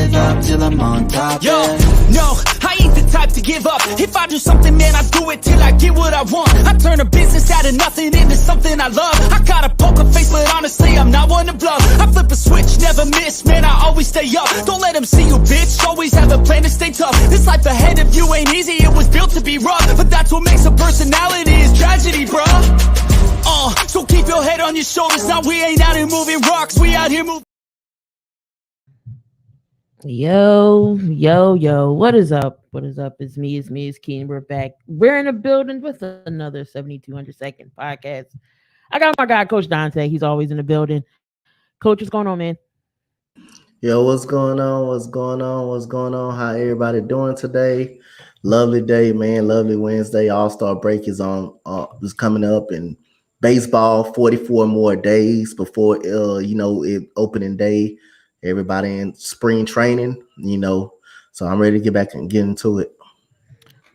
give up till I'm on top. Yo, no, I ain't the type to give up. If I do something, man, I do it till I get what I want. I turn a business out of nothing into something I love. I got a poker face, but honestly, I'm not one to bluff. I flip a switch, never miss, man, I always stay up. Don't let them see you, bitch, always have a plan to stay tough. This life ahead of you ain't easy, it was built to be rough. But that's what makes a personality is tragedy, bruh. So keep your head on your shoulders. Now we ain't out here moving rocks, we out here moving. Yo, what is up? It's me, Key, and we're back. We're in the building with another 7200 second podcast. I got my guy, Coach Donte. He's always in the building. Coach, what's going on, man? Yo, what's going on? How everybody doing today? Lovely day, man. Lovely Wednesday. All-Star break is is coming up, and baseball 44 more days before it opening day. Everybody in spring training, so I'm ready to get back and get into it.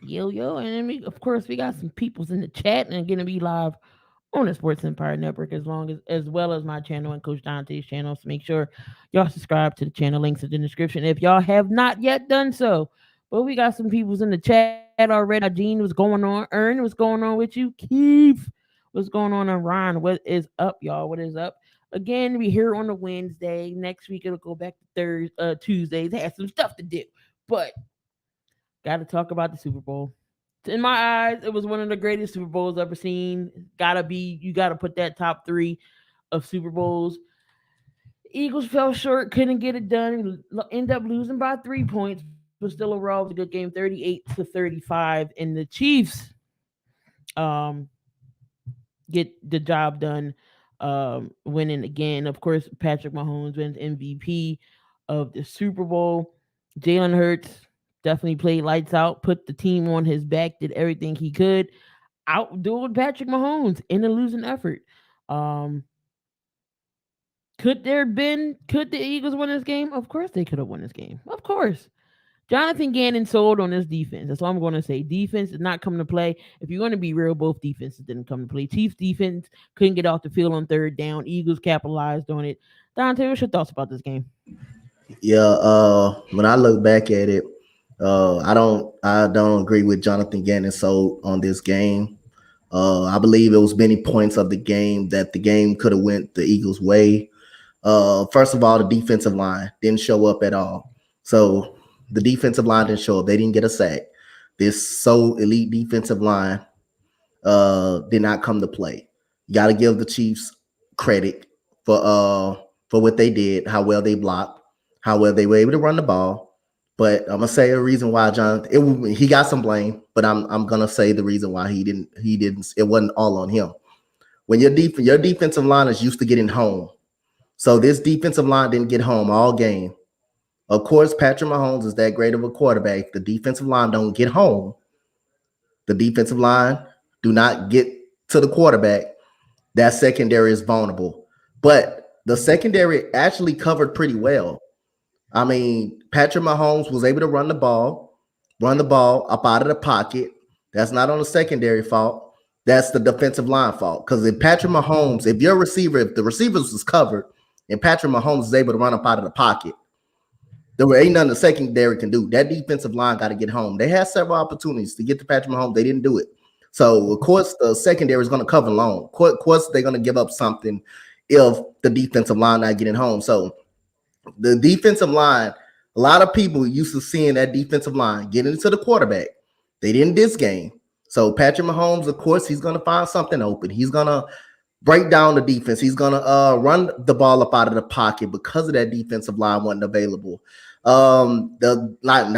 Yo, and then we got some peoples in the chat and gonna be live on the Sports Empire Network as well as my channel and Coach Donte's channel. So make sure y'all subscribe to the channel. Links in the description if y'all have not yet done so. But we got some peoples in the chat already. Gene, what's going on? Ern, what's going on with you? Keith, what's going on? And Ron, what is up, y'all? What is up? Again, we here on a Wednesday. Next week it'll go back to Tuesdays. They have some stuff to do, but got to talk about the Super Bowl. In my eyes, it was one of the greatest Super Bowls ever seen. You gotta put that top 3 of Super Bowls. Eagles fell short, couldn't get it done. Ended up losing by 3 points, but still overall it was a good game, 38-35. And the Chiefs get the job done. Winning again. Of course, Patrick Mahomes wins MVP of the Super Bowl. Jalen Hurts definitely played lights out, put the team on his back, did everything he could, outdoing Patrick Mahomes in a losing effort. Could the Eagles win this game? Of course they could have won this game. Of course. Jonathan Gannon sold on this defense. That's all I'm going to say. Defense is not coming to play. If you're going to be real, both defenses didn't come to play. Chiefs defense couldn't get off the field on third down. Eagles capitalized on it. Donte, what's your thoughts about this game? Yeah, when I look back at it, I don't agree with Jonathan Gannon sold on this game. I believe it was many points of the game that the game could have went the Eagles' way. First of all, the defensive line didn't show up at all. So the defensive line didn't show up. They didn't get a sack. This so elite defensive line did not come to play. You got to give the Chiefs credit for what they did, how well they blocked, how well they were able to run the ball. But I'm gonna say a reason why he got some blame, but I'm gonna say the reason why he didn't. It wasn't all on him. When your defensive line is used to getting home, so this defensive line didn't get home all game. Of course, Patrick Mahomes is that great of a quarterback. The defensive line don't get home. The defensive line do not get to the quarterback. That secondary is vulnerable. But the secondary actually covered pretty well. I mean, Patrick Mahomes was able to run the ball up out of the pocket. That's not on the secondary fault. That's the defensive line fault. Because if the receivers was covered and Patrick Mahomes is able to run up out of the pocket, there ain't nothing the secondary can do. That defensive line got to get home. They had several opportunities to get to Patrick Mahomes. They didn't do it. So, of course, the secondary is going to cover long. Of course, they're going to give up something if the defensive line not getting home. So, the defensive line, a lot of people used to seeing that defensive line getting into the quarterback. They didn't this game. So, Patrick Mahomes, of course, he's going to find something open. He's going to break down the defense. He's going to run the ball up out of the pocket because of that defensive line wasn't available. Now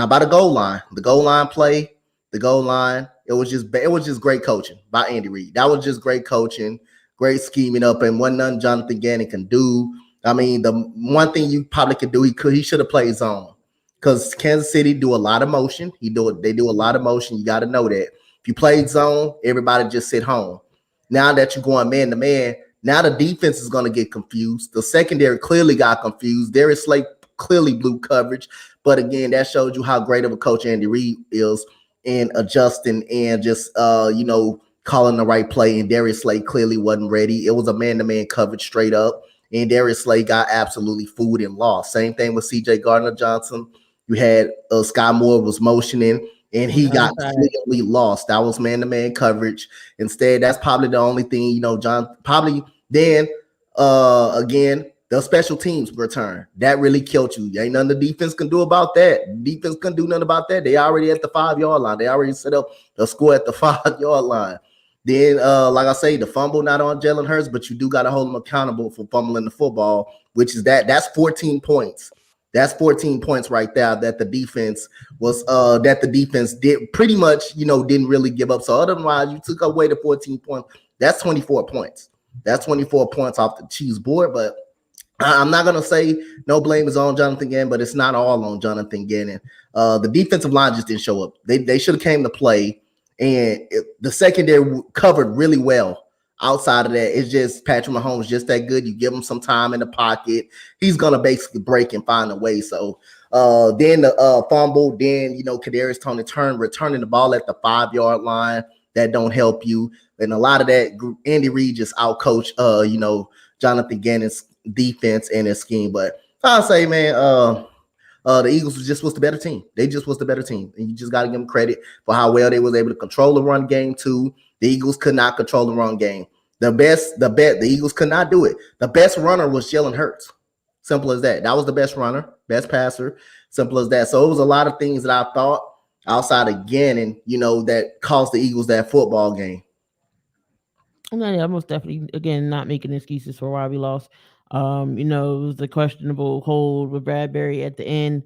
by the goal line play, it was just great coaching by Andy Reid. That was just great coaching, great scheming up, and wasn't nothing Jonathan Gannon can do. I mean, the one thing you probably could do, he should have played zone because Kansas City do a lot of motion. They do a lot of motion. You got to know that. If you played zone, everybody just sit home. Now that you're going man to man, now the defense is going to get confused. The secondary clearly got confused. Darius Slay clearly blew coverage. But again, that showed you how great of a coach Andy Reid is in adjusting and just, calling the right play. And Darius Slay clearly wasn't ready. It was a man-to-man coverage straight up. and Darius Slay got absolutely fooled and lost. Same thing with C.J. Gardner-Johnson. You had Sky Moore was motioning, and he got clearly lost. That was man-to-man coverage. Instead, that's probably the only thing, John, probably then, again, the special teams return. That really killed you. Ain't nothing the defense can do about that. Defense can do nothing about that. They already at the 5-yard line. They already set up a score at the 5-yard line. Then, like I say, the fumble not on Jalen Hurts, but you do got to hold him accountable for fumbling the football, which is that's 14 points. That's 14 points right there that the defense did pretty much, didn't really give up. So otherwise, you took away the 14 points. That's 24 points. That's 24 points off the Chiefs board. But I'm not going to say no blame is on Jonathan Gannon, but it's not all on Jonathan Gannon. The defensive line just didn't show up. They should have came to play, and the secondary covered really well. Outside of that, it's just Patrick Mahomes just that good. You give him some time in the pocket, he's going to basically break and find a way. So then the fumble, then, Kadarius Toney returning the ball at the 5-yard line. That don't help you. And a lot of that, Andy Reid just outcoached, Jonathan Gannon's defense and his scheme. But I'll say, man, the Eagles was the better team. They just was the better team. And you just got to give them credit for how well they was able to control the run game too. The Eagles could not control the run game. The Eagles could not do it. The best runner was Jalen Hurts. Simple as that. That was the best runner, best passer. Simple as that. So it was a lot of things that I thought outside of Gannon, that cost the Eagles that football game. Yeah, most definitely. Again, not making excuses for why we lost. It was a questionable hold with Bradbury at the end.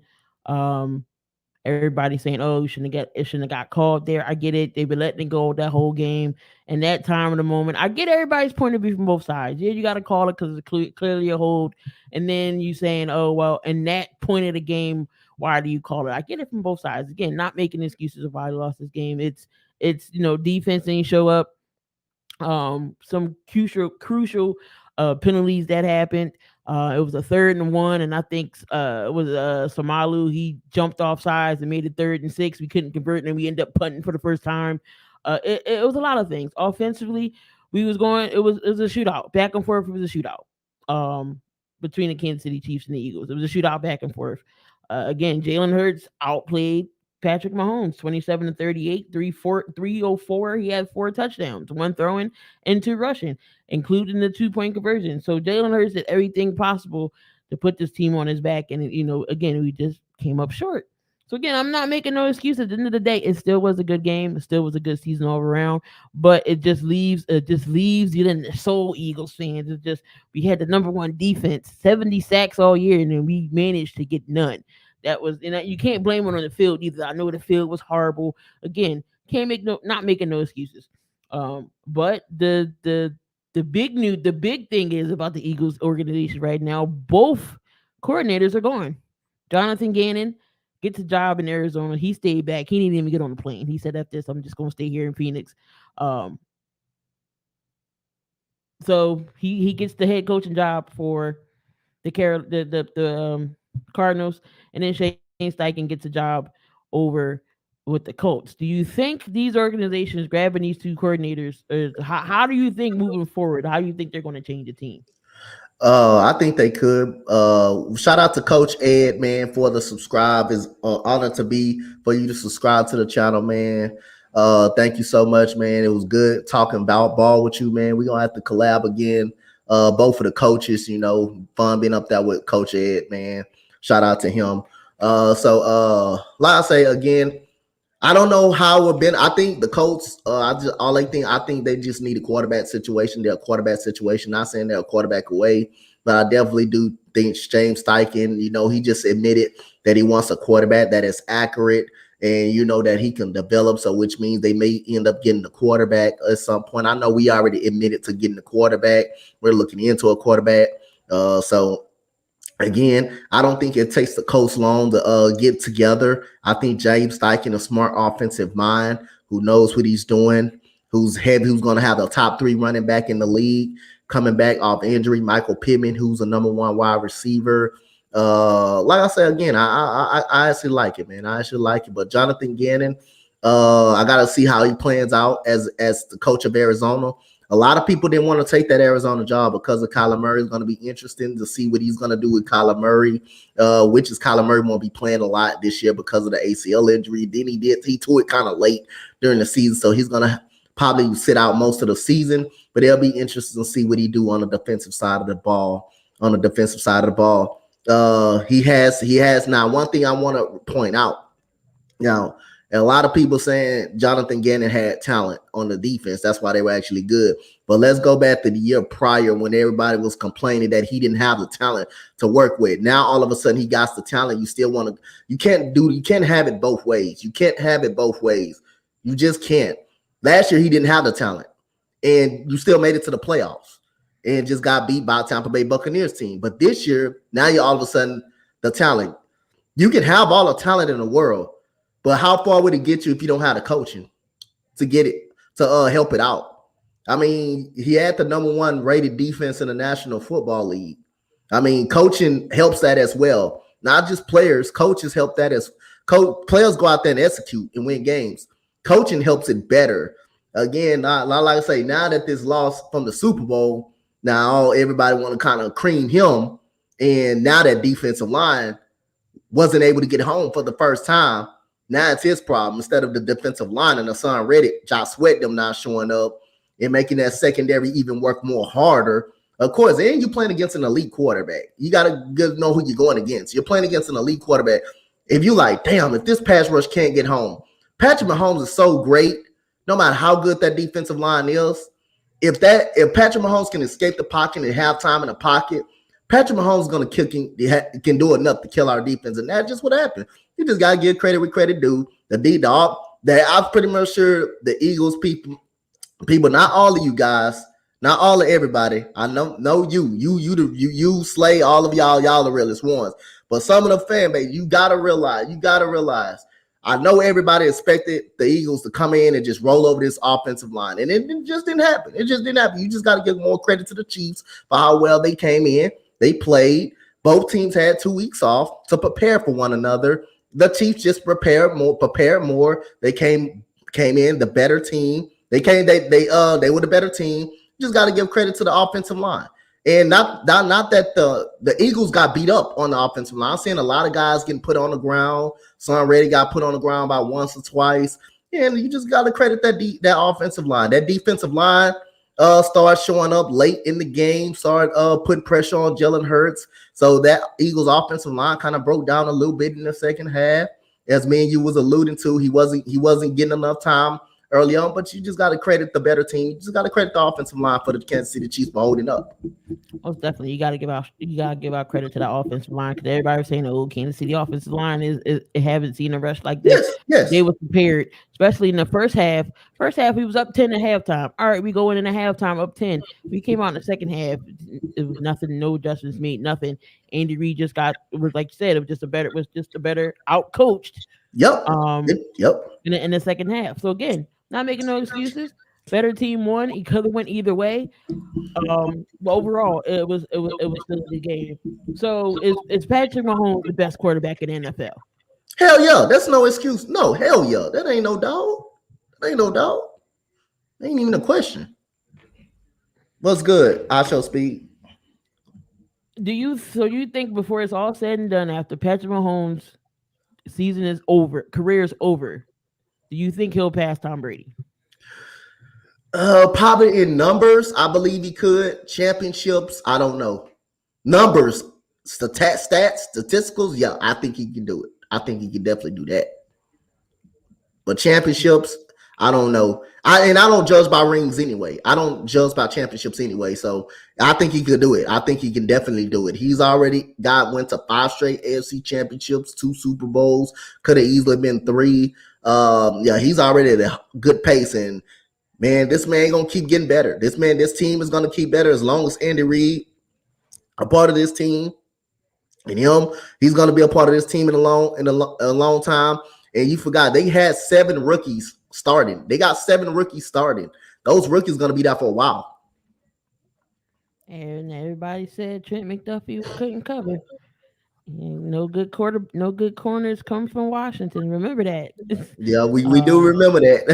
Everybody saying, "Oh, it shouldn't have got called there." I get it. They've been letting it go that whole game, and that time of the moment, I get everybody's point of view from both sides. Yeah, you got to call it because it's clearly a hold, and then you saying, "Oh, well," in that point of the game, why do you call it? I get it from both sides. Again, not making excuses of why I lost this game. It's defense didn't show up. Some crucial penalties that happened. It was a 3rd and 1, and I think it was Samalu. He jumped off sides and made it 3rd and 6. We couldn't convert, and we ended up punting for the first time. It was a lot of things. Offensively, we was going. It was a shootout, back and forth. It was a shootout between the Kansas City Chiefs and the Eagles. It was a shootout back and forth. Again, Jalen Hurts outplayed Patrick Mahomes, 27-38, 304. He had 4 touchdowns, 1 throwing and 2 rushing, including the 2-point conversion. So Jalen Hurts did everything possible to put this team on his back. And, again, we just came up short. So, again, I'm not making no excuses. At the end of the day, it still was a good game. It still was a good season all around. But it just leaves you in the soul Eagles fans. It's just we had the number 1 defense, 70 sacks all year, and then we managed to get none. That was, and you can't blame it on the field either. I know the field was horrible. Again, not making no excuses. But the big thing is about the Eagles organization right now. Both coordinators are gone. Jonathan Gannon gets a job in Arizona. He stayed back. He didn't even get on the plane. He said, "After this, I'm just gonna stay here in Phoenix." So he gets the head coaching job for the Cardinals, and then Shane Steichen gets a job over with the Colts. Do you think these organizations grabbing these 2 coordinators, how do you think moving forward, how do you think they're going to change the team? I think they could. Shout out to Coach Ed, man, for the subscribe. It's an honor for you to subscribe to the channel, man. Thank you so much, man. It was good talking about ball with you, man. We're going to have to collab again. Both of the coaches, fun being up there with Coach Ed, man. Shout out to him. Like I say again, I don't know how it been. I think the Colts, I think they just need a quarterback situation. They're a quarterback situation. Not saying they're a quarterback away, but I definitely do think James Steichen, he just admitted that he wants a quarterback that is accurate and that he can develop. So which means they may end up getting the quarterback at some point. I know we already admitted to getting the quarterback. We're looking into a quarterback. So again, I don't think it takes the Colts long to get together. I think James Steichen, a smart offensive mind who knows what he's doing, who's heavy, who's going to have the top 3 running back in the league, coming back off injury. Michael Pittman, who's a number 1 wide receiver. Like I said again, I actually like it, man. I actually like it. But Jonathan Gannon, I got to see how he plans out as the coach of Arizona. A lot of people didn't want to take that Arizona job because of Kyler Murray. It's going to be interesting to see what he's going to do with Kyler Murray, which is Kyler Murray won't be playing a lot this year because of the ACL injury. Then he tore it kind of late during the season, so he's going to probably sit out most of the season. But it'll be interesting to see what he do on the defensive side of the ball. He has now one thing I want to point out. Now, and a lot of people saying Jonathan Gannon had talent on the defense. That's why they were actually good. But let's go back to the year prior when everybody was complaining that he didn't have the talent to work with. Now, all of a sudden, he got the talent. You still want to – you can't have it both ways. You can't have it both ways. You just can't. Last year, he didn't have the talent, and you still made it to the playoffs and just got beat by a Tampa Bay Buccaneers team. But this year, now you're all of a sudden the talent. You can have all the talent in the world, but how far would it get you if you don't have the coaching to get it, to help it out? I mean, he had the number 1 rated defense in the National Football League. I mean, coaching helps that as well. Not just players, coaches help that as players go out there and execute and win games. Coaching helps it better. Again, like I say, now that this loss from the Super Bowl, now everybody want to kind of cream him, and now that defensive line wasn't able to get home for the first time. Now it's his problem instead of the defensive line and Hassan Reddick, Josh Sweat, them not showing up and making that secondary even work more harder. Of course, and you're playing against an elite quarterback. You got to know who you're going against. You're playing against an elite quarterback. If you like, damn, if this pass rush can't get home, Patrick Mahomes is so great, no matter how good that defensive line is. If Patrick Mahomes can escape the pocket and have time in the pocket, Patrick Mahomes is going to can do enough to kill our defense, and that's just what happened. You just got to give credit where credit due. I'm pretty much sure the Eagles people, not all of you guys, not all of everybody. I know you slay all of y'all the realest ones. But some of the fan base, you gotta realize. I know everybody expected the Eagles to come in and just roll over this offensive line, and it just didn't happen. You just got to give more credit to the Chiefs for how well they came in. They played. Both teams had 2 weeks off to prepare for one another. The Chiefs just prepared more. They came in the better team. They were the better team. You just got to give credit to the offensive line. And not that the Eagles got beat up on the offensive line. I'm seeing a lot of guys getting put on the ground. Son Reddy got put on the ground about once or twice. And you just got to credit that offensive line. That defensive line started showing up late in the game, started putting pressure on Jalen Hurts. So that Eagles offensive line kind of broke down a little bit in the second half. As me and you was alluding to, he wasn't getting enough time early on, but you just got to credit the better team. You just got to credit the offensive line for the Kansas City Chiefs for holding up. Most definitely, you got to give out credit to the offensive line, because everybody was saying, "Oh, Kansas City offensive line is haven't seen a rush like this." Yes. They were prepared, especially in the first half. First half, we was up 10 at halftime. All right, we go in the halftime up 10. We came out in the second half. It was nothing, no adjustments made, nothing. Andy Reid just was like you said, it was just a better out coached. Yep. In the second half. So again, not making no excuses. Better team won. He could have went either way. But overall, it was still a good game. So is Patrick Mahomes the best quarterback in the NFL? Hell yeah, that's no excuse. No, hell yeah, that ain't no doubt. Ain't even a question. What's good? I show speed. Do you think before it's all said and done, after Patrick Mahomes' season is over, career is over, do you think he'll pass Tom Brady? Probably in numbers, I believe he could. Championships, I don't know. Numbers, stats, statisticals, yeah, I think he can do it. I think he can definitely do that. But championships, I don't know. I don't judge by rings anyway. I don't judge by championships anyway. So I think he could do it. I think he can definitely do it. He's already went to 5 straight AFC championships, 2 Super Bowls, could have easily been 3. He's already at a good pace, and man, this man gonna keep getting better. This team is gonna keep better as long as Andy Reid a part of this team, and he's gonna be a part of this team in a long time. And you forgot they had 7 rookies starting. They got 7 rookies starting. Those rookies gonna be there for a while. And everybody said Trent McDuffie couldn't cover. No good corners come from Washington. Remember that. Yeah, we do remember that.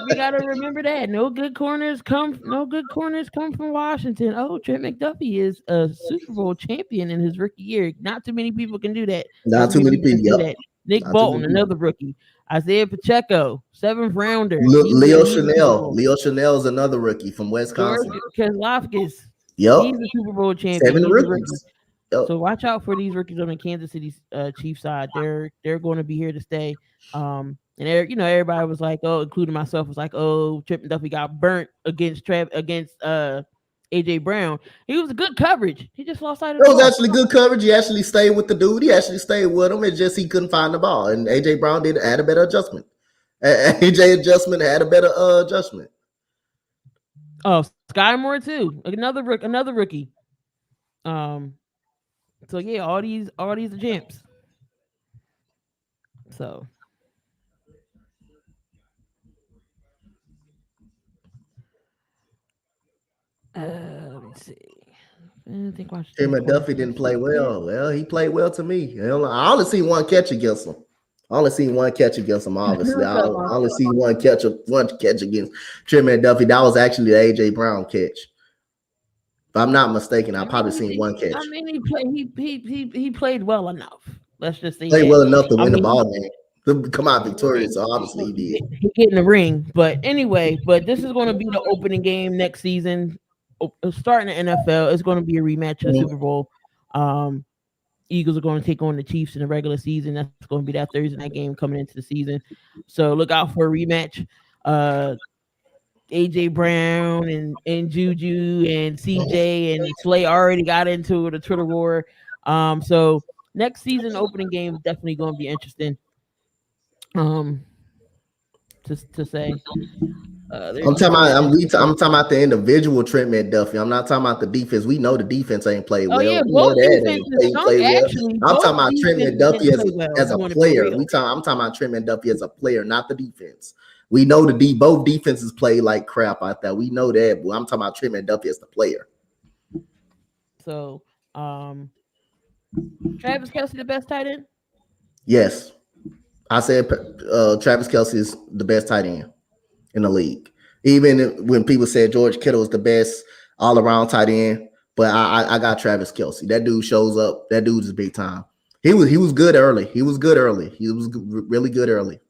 We gotta remember that. No good corners come from Washington. Oh, Trent McDuffie is a Super Bowl champion in his rookie year. Not too many people can do that. Not too many people. Can do Yep. that. Nick Not Bolton, another rookie. Isaiah Pacheco, 7th rounder. Leo Chanel. Leo Chanel is another rookie from Wisconsin. George Karlaftis. Yep. He's a Super Bowl champion. 7 rookies. Yep. So watch out for these rookies on the Kansas City Chiefs side. They're going to be here to stay. And everybody was like, oh, including myself, was like, oh, Trent McDuffie got burnt against AJ Brown. He was good coverage. He just lost sight of the ball. It was actually good coverage. He actually stayed with the dude. He actually stayed with him. It's just he couldn't find the ball. And AJ Brown had a better adjustment. AJ had a better adjustment. Oh, Sky Moore too. Another rookie. So yeah, all these are champs. So let me see. I think Tim McDuffie didn't play well. Well, he played well to me. I only see one catch against him. Obviously, I only see one catch against Trent McDuffie. That was actually the AJ Brown catch. If I'm not mistaken, I've probably seen one catch. I mean, he played well enough. Let's just say played well enough to win the ball game. To come out victorious, so obviously he did. He get in the ring. But anyway, this is going to be the opening game next season. Starting the NFL, it's going to be a rematch of the Super Bowl. Eagles are going to take on the Chiefs in the regular season. That's going to be that Thursday night game coming into the season. So look out for a rematch. AJ Brown and Juju and CJ and Slay already got into the Twitter war. So next season opening game is definitely going to be interesting. To say. I'm talking about the individual Trent McDuffie. I'm not talking about the defense. We know the defense ain't played well. Yeah, we know that. I'm talking about Trent McDuffie as a player. I'm talking about Trent McDuffie as a player, not the defense. We know both defenses play like crap out there. We know that, but I'm talking about Trent McDuffie as the player. So, Travis Kelce the best tight end? Yes. I said Travis Kelce is the best tight end in the league. Even when people said George Kittle is the best all-around tight end, but I got Travis Kelce. That dude shows up. That dude is big time. He was good early. He was really good early.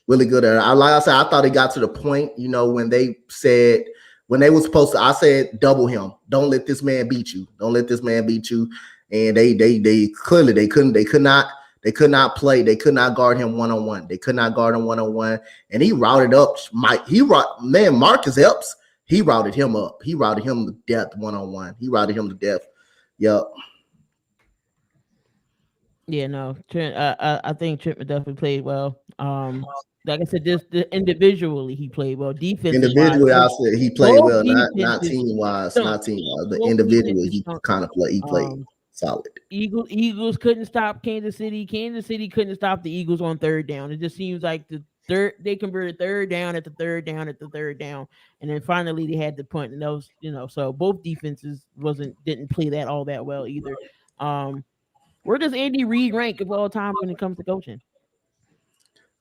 Really good early. Like I said, I thought he got to the point, when they were supposed to, I said, double him. Don't let this man beat you. Don't let this man beat you. And they clearly they could not play. They could not guard him one-on-one. And he routed up Marcus Epps. He routed him up. He routed him to death one-on-one. Yep. Yeah, no. Trent, I think Trent McDuffie played well. Like I said, just individually he played well. Individually, I said he played well, not team-wise. Not team-wise, but individually he kind of played. He played solid. Eagles couldn't stop Kansas City. Kansas City couldn't stop the Eagles on third down. It just seems like they converted third down, and then finally they had the punt. And those, so both defenses didn't play that all that well either. Where does Andy Reid rank of all time when it comes to coaching?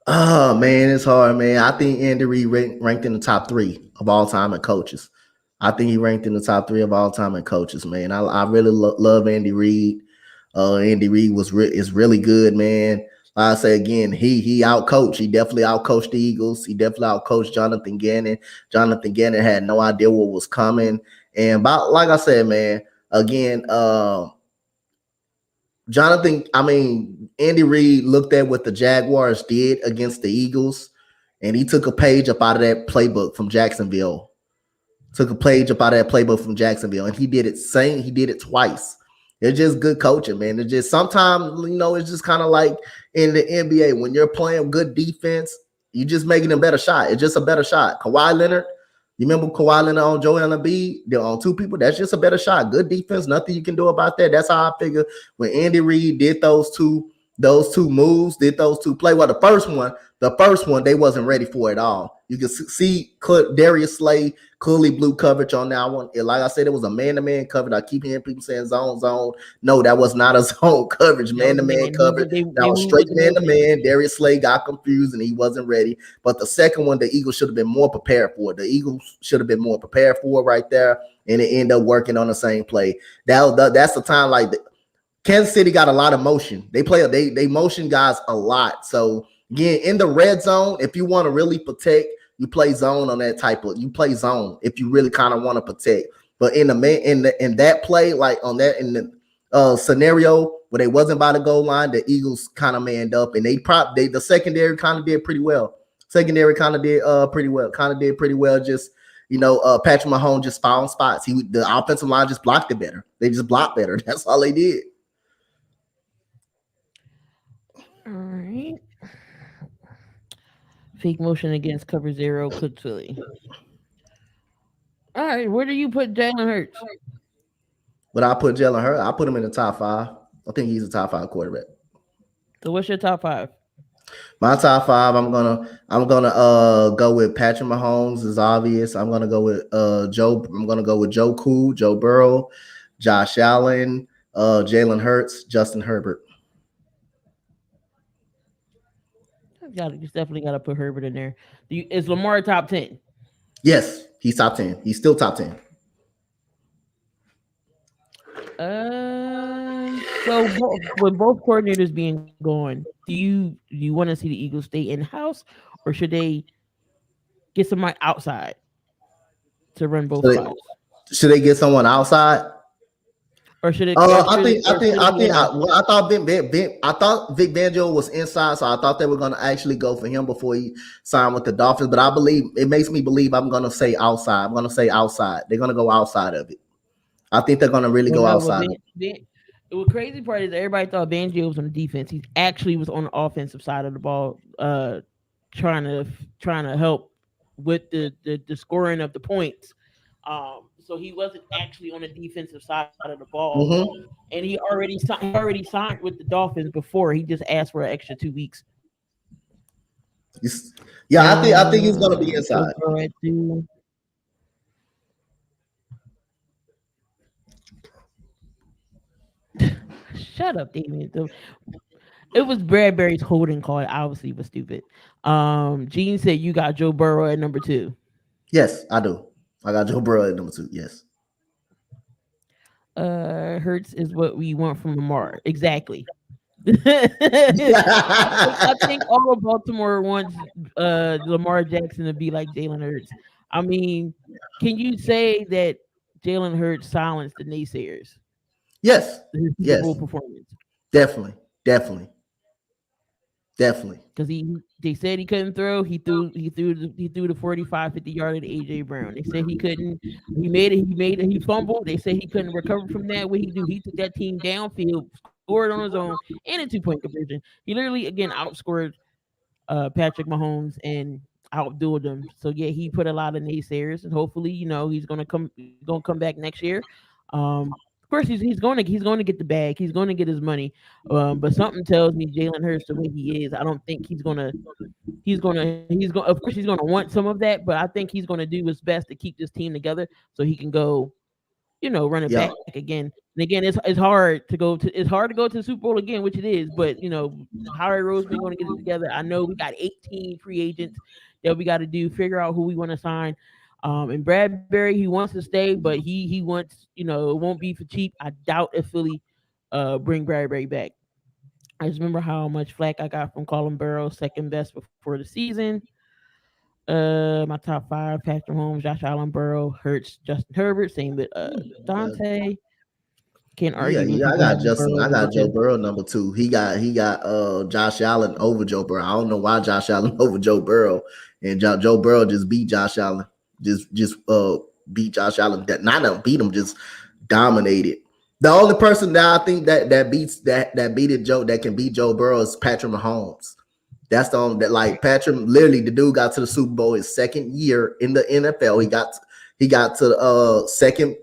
Oh man, it's hard, man. I think Andy Reid ranked in the top 3 of all time at coaches. I think he ranked in the top 3 of all time at coaches, man. I really love Andy Reid. Andy Reid is really good, man. Like I say again, he outcoached. He definitely outcoached the Eagles. He definitely outcoached Jonathan Gannon. Jonathan Gannon had no idea what was coming. And like I said, man, again, Andy Reid looked at what the Jaguars did against the Eagles, and he took a page up out of that playbook from Jacksonville. And he did it twice. It's just good coaching, man. It's just sometimes, it's just kind of like in the NBA when you're playing good defense, you're just making a better shot. It's just a better shot. Kawhi Leonard, you remember Kawhi Leonard on Joel Embiid? They're on 2 people. That's just a better shot. Good defense, nothing you can do about that. That's how I figure when Andy Reid did those 2 those two moves, did those two play? Well, the first one, they wasn't ready for it all. You can see Darius Slay clearly blew coverage on that one. And like I said, it was a man-to-man coverage. I keep hearing people saying zone. No, that was not a zone coverage, man-to-man coverage. That was straight man-to-man. Darius Slay got confused and he wasn't ready. But the second one, the Eagles should have been more prepared for. The Eagles should have been more prepared for right there, and it ended up working on the same play. That's the time like Kansas City got a lot of motion. They motion guys a lot. So again, in the red zone, if you want to really protect, you play zone on that type of. You play zone if you really kind of want to protect. But in that play, like on that in the scenario where they wasn't by the goal line, the Eagles kind of manned up, and the secondary kind of did pretty well. Secondary kind of did pretty well. Just Patrick Mahomes just found spots. The offensive line just blocked it better. They just blocked better. That's all they did. All right. Fake motion against cover 0, Cook Philly. All right, where do you put Jalen Hurts? But I put Jalen Hurts. I put him in the top 5. I think he's a top 5 quarterback. So what's your top 5? My top 5, I'm gonna go with Patrick Mahomes, is obvious. I'm gonna go with Joe Cool, Joe Burrow, Josh Allen, Jalen Hurts, Justin Herbert. You definitely got to put Herbert in there. Is Lamar top 10? Yes, he's top 10. He's still top 10. So with both coordinators being gone, do you want to see the Eagles stay in house, or should they get somebody outside to run both sides? Should they get someone outside? Or should it? I thought Vic Fangio was inside, so I thought they were going to actually go for him before he signed with the Dolphins. But I believe it makes me believe I'm going to say outside. I'm going to say outside. They're going to go outside of it. I think they're going to really go outside. The crazy part is everybody thought Fangio was on the defense. He actually was on the offensive side of the ball, trying to help with the scoring of the points. So he wasn't actually on the defensive side of the ball, and he already signed with the Dolphins before. He just asked for an extra 2 weeks. I think he's going to be inside. Shut up, Damien. It was Bradbury's holding call. It obviously was stupid. Gene said you got Joe Burrow at number 2. Yes, I do. I got Joe Burrow at number 2. Yes. Hurts is what we want from Lamar. Exactly. I think all of Baltimore wants Lamar Jackson to be like Jalen Hurts. I mean, can you say that Jalen Hurts silenced the naysayers? Yes. Yes. Performance. Definitely. Because they said he couldn't throw. He threw the 45, 50 yard to AJ Brown. They said he couldn't. He made it. He fumbled. They said he couldn't recover from that. What he do? He took that team downfield, scored on his own, and a 2-point conversion. He literally again outscored Patrick Mahomes and outdueled him. So yeah, he put a lot of naysayers, and hopefully, he's gonna come back next year. Of course, he's going to get the bag. He's going to get his money. But something tells me Jalen Hurts, the way he is, I don't think he's going to. Of course, he's going to want some of that, but I think he's going to do his best to keep this team together so he can go, run it back again. And again, it's hard to go to the Super Bowl again, which it is. But Howard Roseman going to get it together. I know we got 18 free agents that we got to figure out who we want to sign. And Bradbury, he wants to stay, but he wants, it won't be for cheap. I doubt if Philly bring Bradbury back. I just remember how much flack I got from calling Burrow second best before the season. My top 5: Patrick Mahomes, Josh Allen, Burrow, Hurts, Justin Herbert. Same with Dante. Can't argue. Yeah, I got Joe Burrow number 2. He got Josh Allen over Joe Burrow. I don't know why Josh Allen over Joe Burrow, and Joe Burrow just beat Josh Allen. Just beat Josh Allen. Not beat him, just dominated. The only person that I think that can beat Joe Burrow is Patrick Mahomes. That's the only that like Patrick. Literally, the dude got to the Super Bowl his second year in the NFL. He got to the second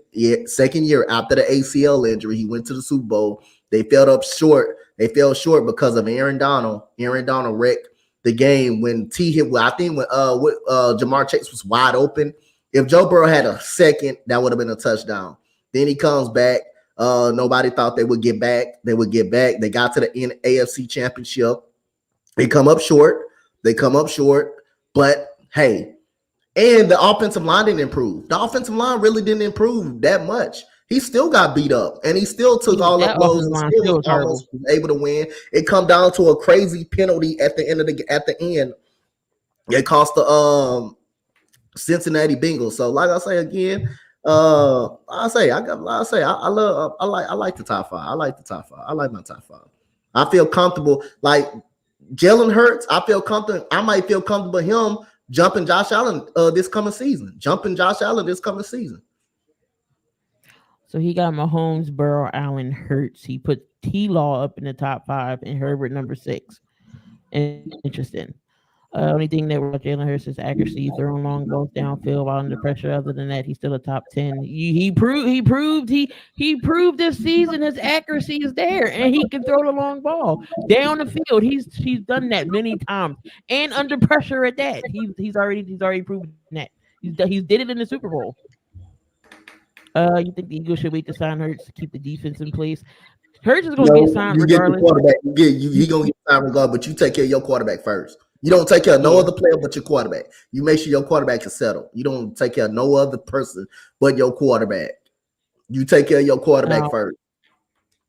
year after the ACL injury. He went to the Super Bowl. They fell up short They fell short because of Aaron Donald. Aaron Donald wrecked the game when T hit. I think when Jamar Chase was wide open. If Joe Burrow had a second, that would have been a touchdown. Then he comes back. Nobody thought they would get back. They would get back. They got to the AFC Championship. They come up short. But hey, and the offensive line didn't improve. The offensive line really didn't improve that much. He still got beat up, and he still took all the blows and still almost was able to win. It come down to a crazy penalty at the end. It cost the Cincinnati Bengals. So, like I say again, I like the top five. I like the top five. I like my top five. I feel comfortable. Like Jalen Hurts, I feel comfortable. I might feel comfortable him jumping Josh Allen this coming season. So he got Mahomes, Burrow, Allen, Hurts. He put T-Law up in the top 5 and Herbert number 6. Interesting. Only thing that about Jalen Hurts is accuracy, throwing long balls downfield while under pressure. Other than that, he's still a top 10. He proved this season his accuracy is there, and he can throw the long ball down the field. He's done that many times, and under pressure at that. He's already proven that. He did it in the Super Bowl. You think the Eagles should wait to sign Hurts to keep the defense in place? Hurts is going to get signed regardless. He going to get signed regardless, but you take care of your quarterback first. You don't take care of no other player but your quarterback. You make sure your quarterback is settled. You don't take care of no other person but your quarterback. You take care of your quarterback first.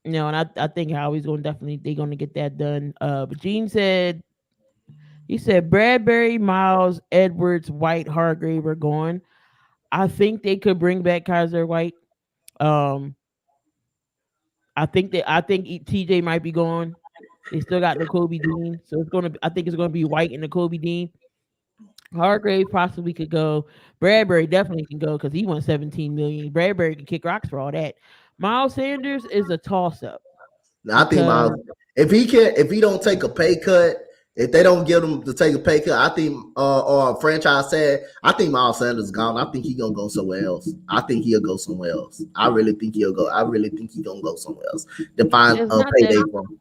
And I think Howie's they're going to get that done. But Gene said, Bradbury, Miles, Edwards, White, Hargrave are gone. I think they could bring back Kaiser White. I think TJ might be gone. They still got Nakobe Dean, so I think it's gonna be White and Nakobe Dean. Hargrave possibly could go. Bradbury definitely can go because he won $17 million. Bradbury can kick rocks for all that. Miles Sanders is a toss up. I think Miles, if he don't take a pay cut, if they don't get him to take a pay cut, I think or a franchise said, I think Miles Sanders is gone. I think he's gonna go somewhere else. I think he'll go somewhere else. I really think he's gonna go somewhere else to find a payday for him.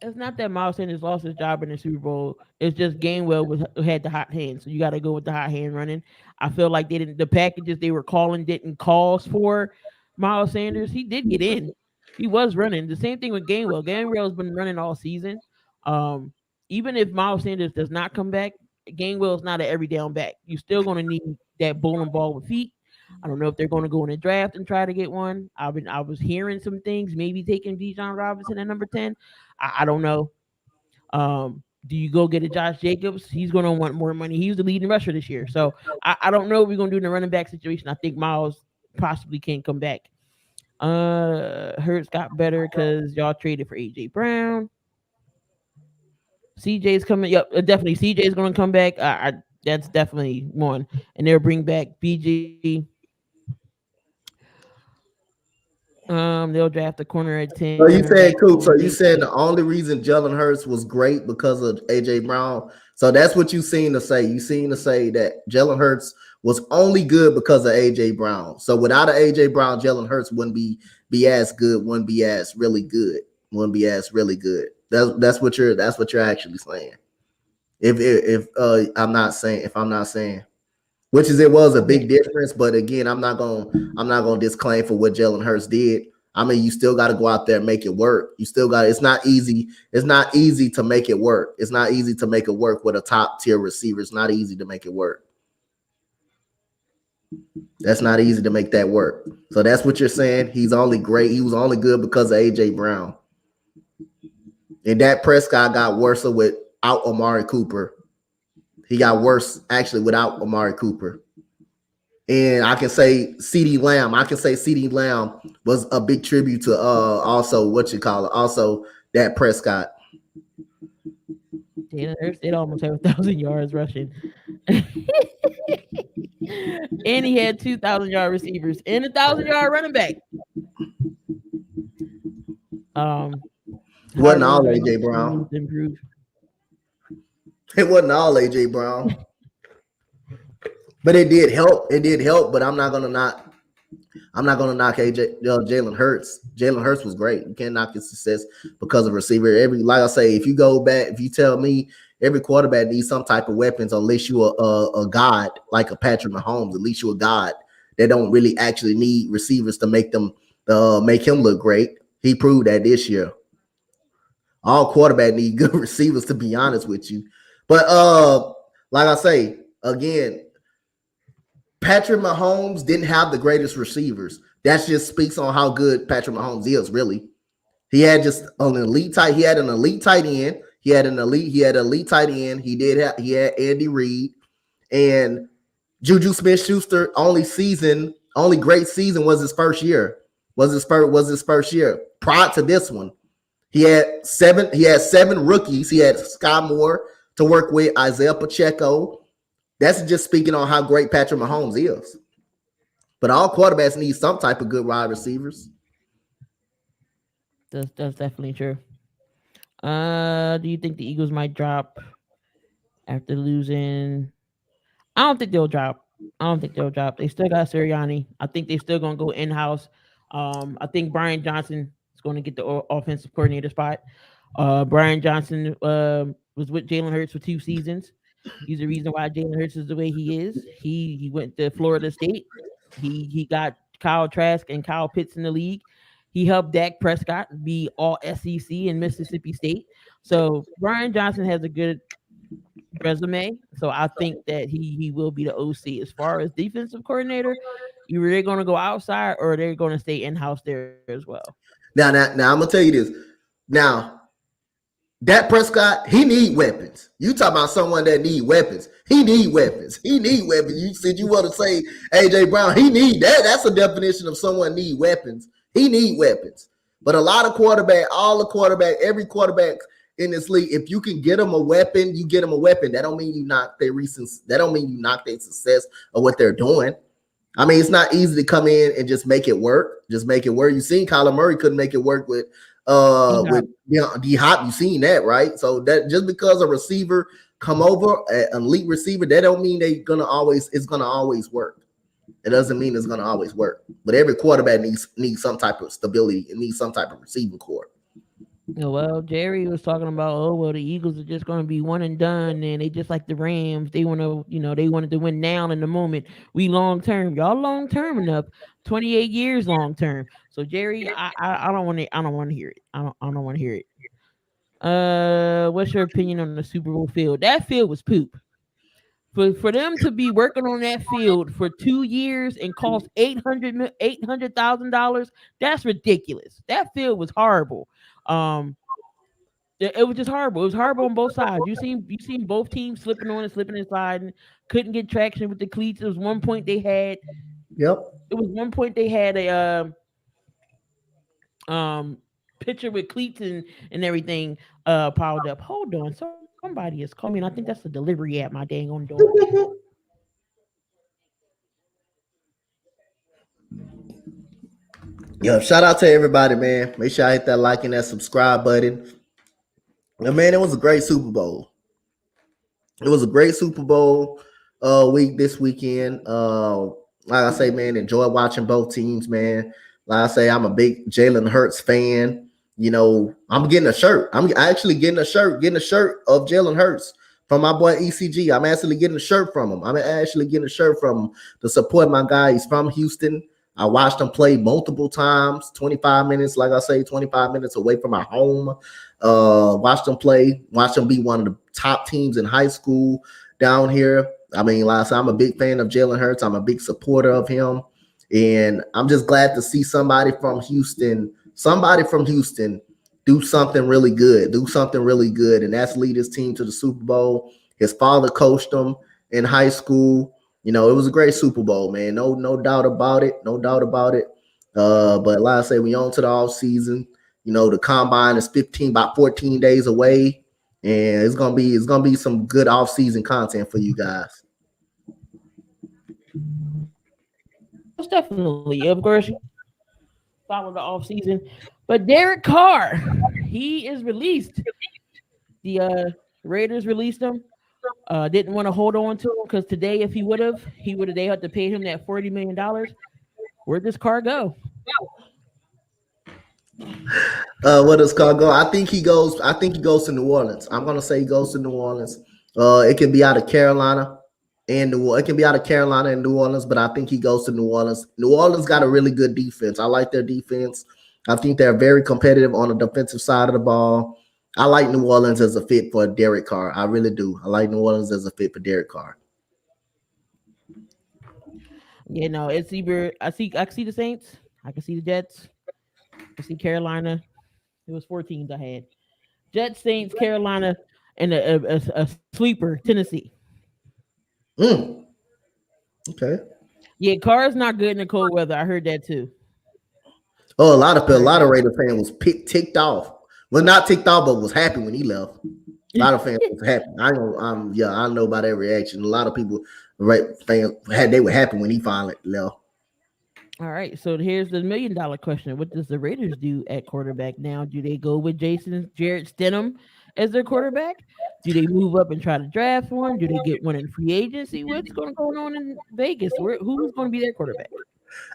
It's not that Miles Sanders lost his job in the Super Bowl. It's just Gainwell had the hot hand, so you got to go with the hot hand running. I feel like the packages they were calling didn't call for Miles Sanders. He did get in. He was running. The same thing with Gainwell. Gainwell's been running all season. Even if Miles Sanders does not come back, Gainwell's not an every down back. You're still going to need that bowling ball with feet. I don't know if they're going to go in the draft and try to get one. I was hearing some things, maybe taking Bijan Robinson at number 10. I don't know. Do you go get a Josh Jacobs? He's going to want more money. He was the leading rusher this year. So I don't know what we're going to do in the running back situation. I think Miles possibly can come back. Hurts got better because y'all traded for A.J. Brown. CJ's coming. Yep, definitely. CJ's going to come back. That's definitely one. And they'll bring back BG. They'll draft a corner at 10. So you said, cool. So you said the only reason Jalen Hurts was great because of AJ Brown. So that's what you seem to say. You seem to say that Jalen Hurts was only good because of AJ Brown. So without an AJ Brown, Jalen Hurts wouldn't be as good. Wouldn't be as really good. That's what you're actually saying. If I'm not saying. Which is it was a big difference, but again, I'm not gonna disclaim for what Jalen Hurts did. I mean, you still got to go out there and make it work. You still got. It's not easy. It's not easy to make it work. It's not easy to make it work with a top tier receiver. It's not easy to make it work. That's not easy to make that work. So that's what you're saying. He's only great. He was only good because of AJ Brown. And Dak Prescott got worse without Amari Cooper. He got worse actually without Amari Cooper. And I can say CeeDee Lamb. CeeDee Lamb was a big tribute to also Dak Prescott. Jalen Hurts did almost have 1,000 yards rushing. And he had 2,000-yard receivers and 1,000-yard running back. Wasn't all AJ Brown. It wasn't all AJ Brown. But it did help. But I'm not gonna not I'm not gonna knock Jalen Hurts. Jalen Hurts was great. You can't knock his success because of receiver. Like I say, if you go back, if you tell me every quarterback needs some type of weapons, unless you a god like a Patrick Mahomes, at least you a god. They don't really actually need receivers to make him look great. He proved that this year. All quarterback need good receivers, to be honest with you. But like I say, again, Patrick Mahomes didn't have the greatest receivers. That just speaks on how good Patrick Mahomes is, really. He had just an elite tight. He had an elite tight end. He had elite tight end. He had Andy Reid and Juju Smith-Schuster. Only great season was his first year. Was his first year. Prior to this one, he had seven rookies. He had Sky Moore to work with, Isaiah Pacheco. That's just speaking on how great Patrick Mahomes is. But all quarterbacks need some type of good wide receivers. That's definitely true. Do you think the Eagles might drop after losing? I don't think they'll drop. They still got Sirianni. I think they're still gonna go in house. I think Brian Johnson is going to get the offensive coordinator spot. Brian Johnson was with Jalen Hurts for 2 seasons. He's the reason why Jalen Hurts is the way he is. He went to Florida State. He got Kyle Trask and Kyle Pitts in the league. He helped Dak Prescott be all SEC in Mississippi State. So Brian Johnson has a good resume. So I think that he will be the OC. As far as defensive coordinator, either they're going to go outside or they're going to stay in house there as well. Now, I'm gonna tell you this. Now, Dak Prescott, he need weapons. You talk about someone that need weapons. He need weapons. You said you want to say AJ Brown. He need that. That's a definition of someone need weapons. He need weapons. But a lot of every quarterback in this league, if you can get them a weapon, you get them a weapon. That don't mean you knock their success of what they're doing. I mean, it's not easy to come in and just make it work. You seen Kyler Murray couldn't make it work with D-Hop. You seen that, right? So that just because a receiver come over, an elite receiver, that don't mean it's gonna always work. It doesn't mean it's gonna always work. But every quarterback needs some type of stability and needs some type of receiving core. Well, Jerry was talking about, the Eagles are just going to be one and done, and they just like the Rams. They want to, they wanted to win now in the moment. We long term, y'all long term enough, 28 years long term. So Jerry, I don't want to hear it. I don't want to hear it. What's your opinion on the Super Bowl field? That field was poop. For them to be working on that field for 2 years and cost $800,000, that's ridiculous. That field was horrible. It was just horrible. It was horrible on both sides. You seen both teams slipping on and slipping and sliding. Couldn't get traction with the cleats. It was one point they had. Yep. It was one point they had a picture with cleats and everything piled up. Hold on, somebody is calling me. I think that's the delivery at my dang on door. Yo, shout out to everybody, man. Make sure I hit that like and that subscribe button. And man, it was a great Super Bowl. It was a great Super Bowl week this weekend. Like I say, man, enjoy watching both teams, man. Like I say, I'm a big Jalen Hurts fan. I'm getting a shirt. I'm actually getting a shirt of Jalen Hurts from my boy ECG. I'm actually getting a shirt from him. To support my guy. He's from Houston. I watched him play multiple times, 25 minutes, like I say, 25 minutes away from my home. Watched him play, watched him be one of the top teams in high school down here. I mean, like I said, I'm a big fan of Jalen Hurts. I'm a big supporter of him. And I'm just glad to see somebody from Houston do something really good. And that's lead his team to the Super Bowl. His father coached him in high school. It was a great Super Bowl, man. No doubt about it. But like I say, we on to the off season. The combine is about 14 days away, and it's gonna be some good off season content for you guys. Most definitely, of course, follow the off season. But Derek Carr, he is released. The Raiders released him. Didn't want to hold on to him because today, if they had to pay him that $40 million. Where does Carr go? Where does Carr go? I think he goes. I think he goes to New Orleans. I'm gonna say he goes to New Orleans. It can be out of Carolina and it can be out of Carolina and New Orleans, but I think he goes to New Orleans. New Orleans got a really good defense. I like their defense. I think they're very competitive on the defensive side of the ball. I like New Orleans as a fit for Derek Carr. I really do. I like New Orleans as a fit for Derek Carr. You know, it's either I see the Saints, I can see the Jets, I see Carolina. It was 4 teams I had: Jets, Saints, Carolina, and a sleeper, Tennessee. Okay. Yeah, Carr's not good in the cold weather. I heard that too. Oh, a lot of Raider fans was ticked off. Well, not ticked off, but was happy when he left. A lot of fans was happy. I know about that reaction. A lot of people, fans they were happy when he finally left. All right, so here's the $1 million question: what does the Raiders do at quarterback now? Do they go with Jarrett Stidham as their quarterback? Do they move up and try to draft one? Do they get one in free agency? What's going on in Vegas? Who's going to be their quarterback?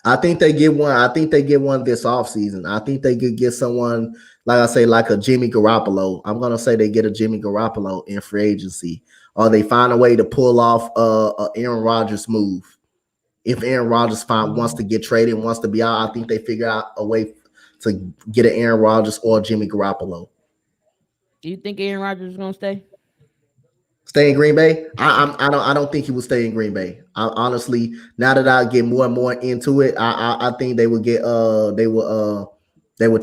I think they get one. I think they get one this offseason. I think they could get someone, like I say, like a Jimmy Garoppolo. I'm gonna say they get a Jimmy Garoppolo in free agency, or they find a way to pull off a Aaron Rodgers move. If Aaron Rodgers wants to get traded, wants to be out, I think they figure out a way to get an Aaron Rodgers or Jimmy Garoppolo. Do you think Aaron Rodgers is gonna stay? Stay in Green Bay? I don't think he would stay in Green Bay. Honestly, now that I get more and more into it, I think they would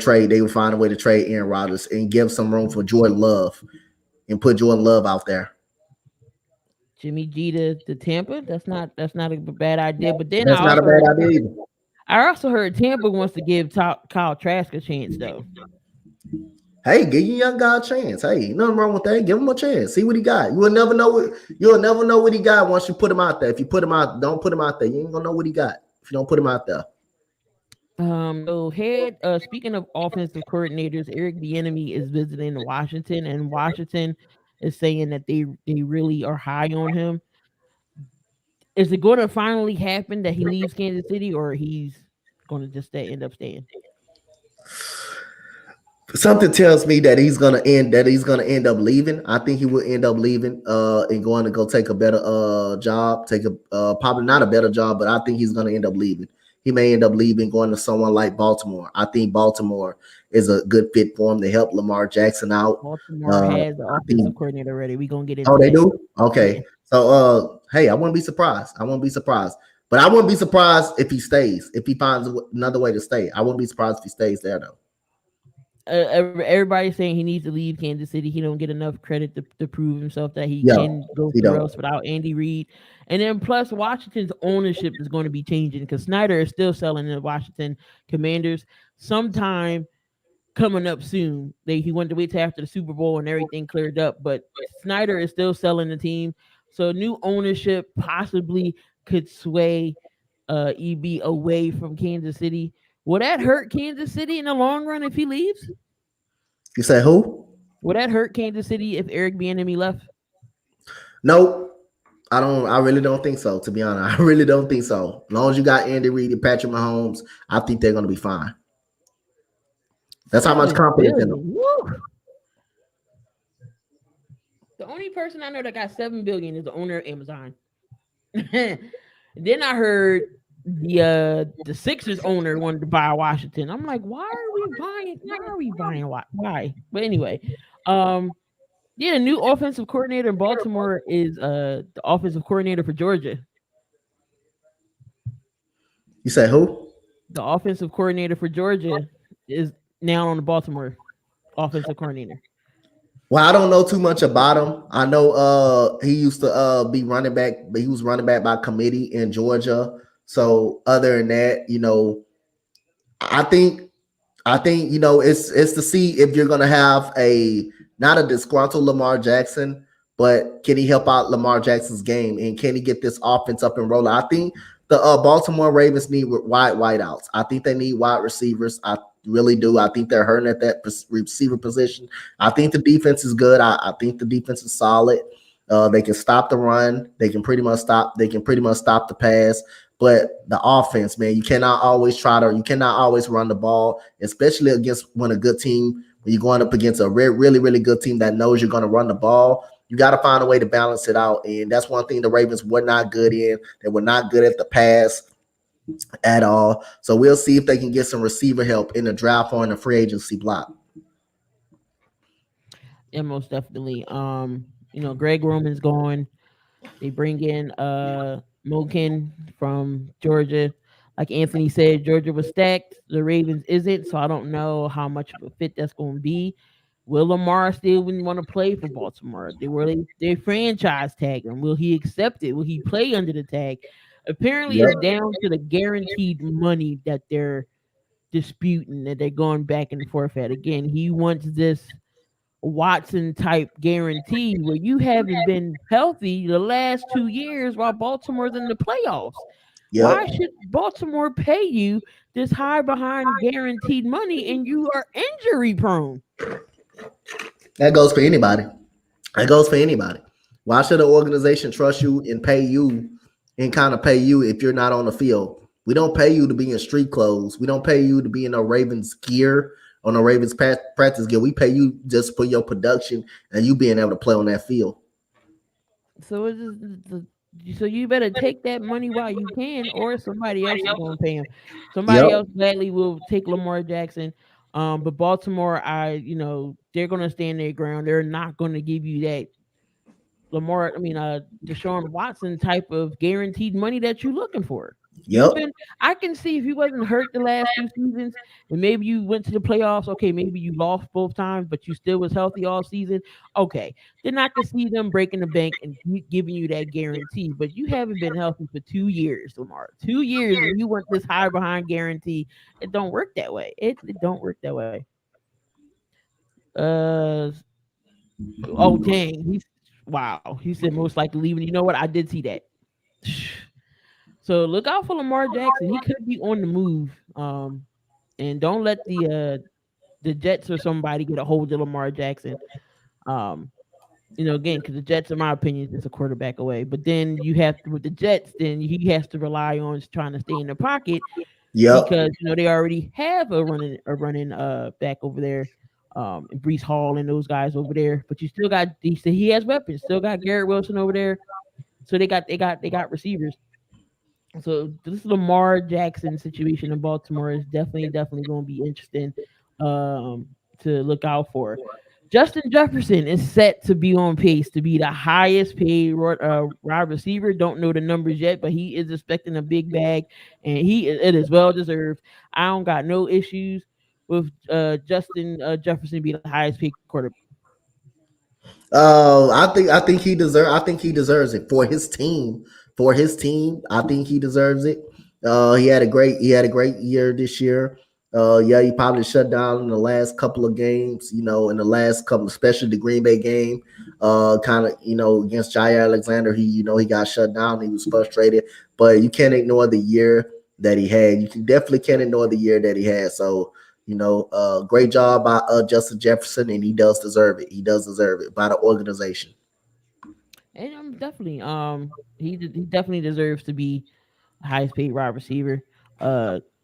trade. They would find a way to trade Aaron Rodgers and give some room for Jordan Love and put Jordan Love out there. Jimmy G to Tampa. That's not a bad idea. But then that's not a bad idea either. I also heard Tampa wants to give Kyle Trask a chance though. Hey, give your young guy a chance. Hey, nothing wrong with that. Give him a chance. See what he got. You'll never know what he got once you put him out there. If you put him out, don't put him out there. You ain't gonna know what he got if you don't put him out there. So speaking of offensive coordinators, Eric Bieniemy is visiting Washington, and Washington is saying that they really are high on him. Is it going to finally happen that he leaves Kansas City, or he's going to just end up staying? Something tells me that he's gonna end up leaving. I think he will end up leaving and going to go take a better job, probably not a better job, but I think he's gonna end up leaving. He may end up leaving, going to someone like Baltimore. I think Baltimore is a good fit for him to help Lamar Jackson out. Baltimore has the offensive coordinator already. We're gonna get into they do? Okay. Yeah. So hey, I wouldn't be surprised. But I wouldn't be surprised if he stays, if he finds another way to stay. I wouldn't be surprised if he stays there though. Everybody's saying he needs to leave Kansas City. He don't get enough credit to prove himself that he can go somewhere else without Andy Reid. And then plus Washington's ownership is going to be changing because Snyder is still selling the Washington Commanders. Sometime coming up soon. He wanted to wait till after the Super Bowl and everything cleared up, but Snyder is still selling the team. So new ownership possibly could sway EB away from Kansas City. Will that hurt Kansas City in the long run if he leaves? You say who? Will that hurt Kansas City if Eric Bieniemy left? No, I don't. I really don't think so. To be honest, I really don't think so. As long as you got Andy Reid and Patrick Mahomes, I think they're going to be fine. That's how much confidence in them. Woo. The only person I know that got $7 billion is the owner of Amazon. Then I heard the Sixers owner wanted to buy Washington. I'm like, why are we buying? Why? But anyway, the new offensive coordinator in Baltimore is the offensive coordinator for Georgia. You say who? The offensive coordinator for Georgia is now on the Baltimore offensive coordinator. Well, I don't know too much about him. I know he used to be running back, but he was running back by committee in Georgia. So other than that, I think it's to see if you're gonna have not a disgruntled Lamar Jackson, but can he help out Lamar Jackson's game and can he get this offense up and rolling? I think the Baltimore Ravens need wide wideouts. I think they need wide receivers. I really do. I think they're hurting at that receiver position. I think the defense is good. I think the defense is solid. They can stop the run. They can pretty much stop the pass. But the offense, man, you cannot always run the ball, especially against when you're going up against a really, really good team that knows you're going to run the ball. You got to find a way to balance it out. And that's one thing the Ravens were not good in. They were not good at the pass at all. So we'll see if they can get some receiver help in the draft or in the free agency block. Yeah, most definitely. Greg Roman's gone. They bring in Moken from Georgia. Like Anthony said, Georgia was stacked. The Ravens isn't, so I don't know how much of a fit that's going to be. Will Lamar still want to play for Baltimore? They franchise tag him. Will he accept it? Will he play under the tag? Apparently, it's down to the guaranteed money that they're disputing, that they're going back and forth at. Again, he wants this Watson type guarantee where you haven't been healthy the last 2 years while Baltimore's in the playoffs. Yep. Why should Baltimore pay you this high behind guaranteed money and you are injury prone? That goes for anybody. Why should an organization trust you and pay you if you're not on the field? We don't pay you to be in street clothes. We don't pay you to be in a Ravens gear, on a Ravens practice gear. We pay you just for your production and you being able to play on that field. So you better take that money while you can, or somebody else is going to pay him. Somebody else gladly will take Lamar Jackson. But Baltimore, they're going to stand their ground. They're not going to give you that Deshaun Watson type of guaranteed money that you're looking for. Yep. I can see if you wasn't hurt the last 2 seasons and maybe you went to the playoffs, okay, maybe you lost both times, but you still was healthy all season. Okay. Then I can see them breaking the bank and giving you that guarantee. But you haven't been healthy for 2 years, Lamar. 2 years and you want this high behind guarantee. It don't work that way. It don't work that way. Oh dang. He said most likely leaving. You know what? I did see that. So look out for Lamar Jackson. He could be on the move. And don't let the Jets or somebody get a hold of Lamar Jackson. Again, because the Jets, in my opinion, is a quarterback away. But then with the Jets, then he has to rely on trying to stay in the pocket. Yeah. Because they already have a running back over there. And Breece Hall and those guys over there. But you still got he has weapons. Still got Garrett Wilson over there. So they got receivers. So this Lamar Jackson situation in Baltimore is definitely going to be interesting to look out for. Justin Jefferson is set to be on pace to be the highest paid wide receiver. Don't know the numbers yet, but he is expecting a big bag, and it is well deserved. I don't got no issues with Justin Jefferson being the highest paid quarterback. I think he deserves it for his team. I think he deserves it. He had a great year this year. He probably shut down in the last couple of games, in the last couple, especially the Green Bay game, against Jair Alexander. He got shut down. He was frustrated, but you can't ignore the year that he had. You definitely can't ignore the year that he had. So, great job by Justin Jefferson, and he does deserve it. He does deserve it by the organization. And definitely, he definitely deserves to be highest paid wide receiver.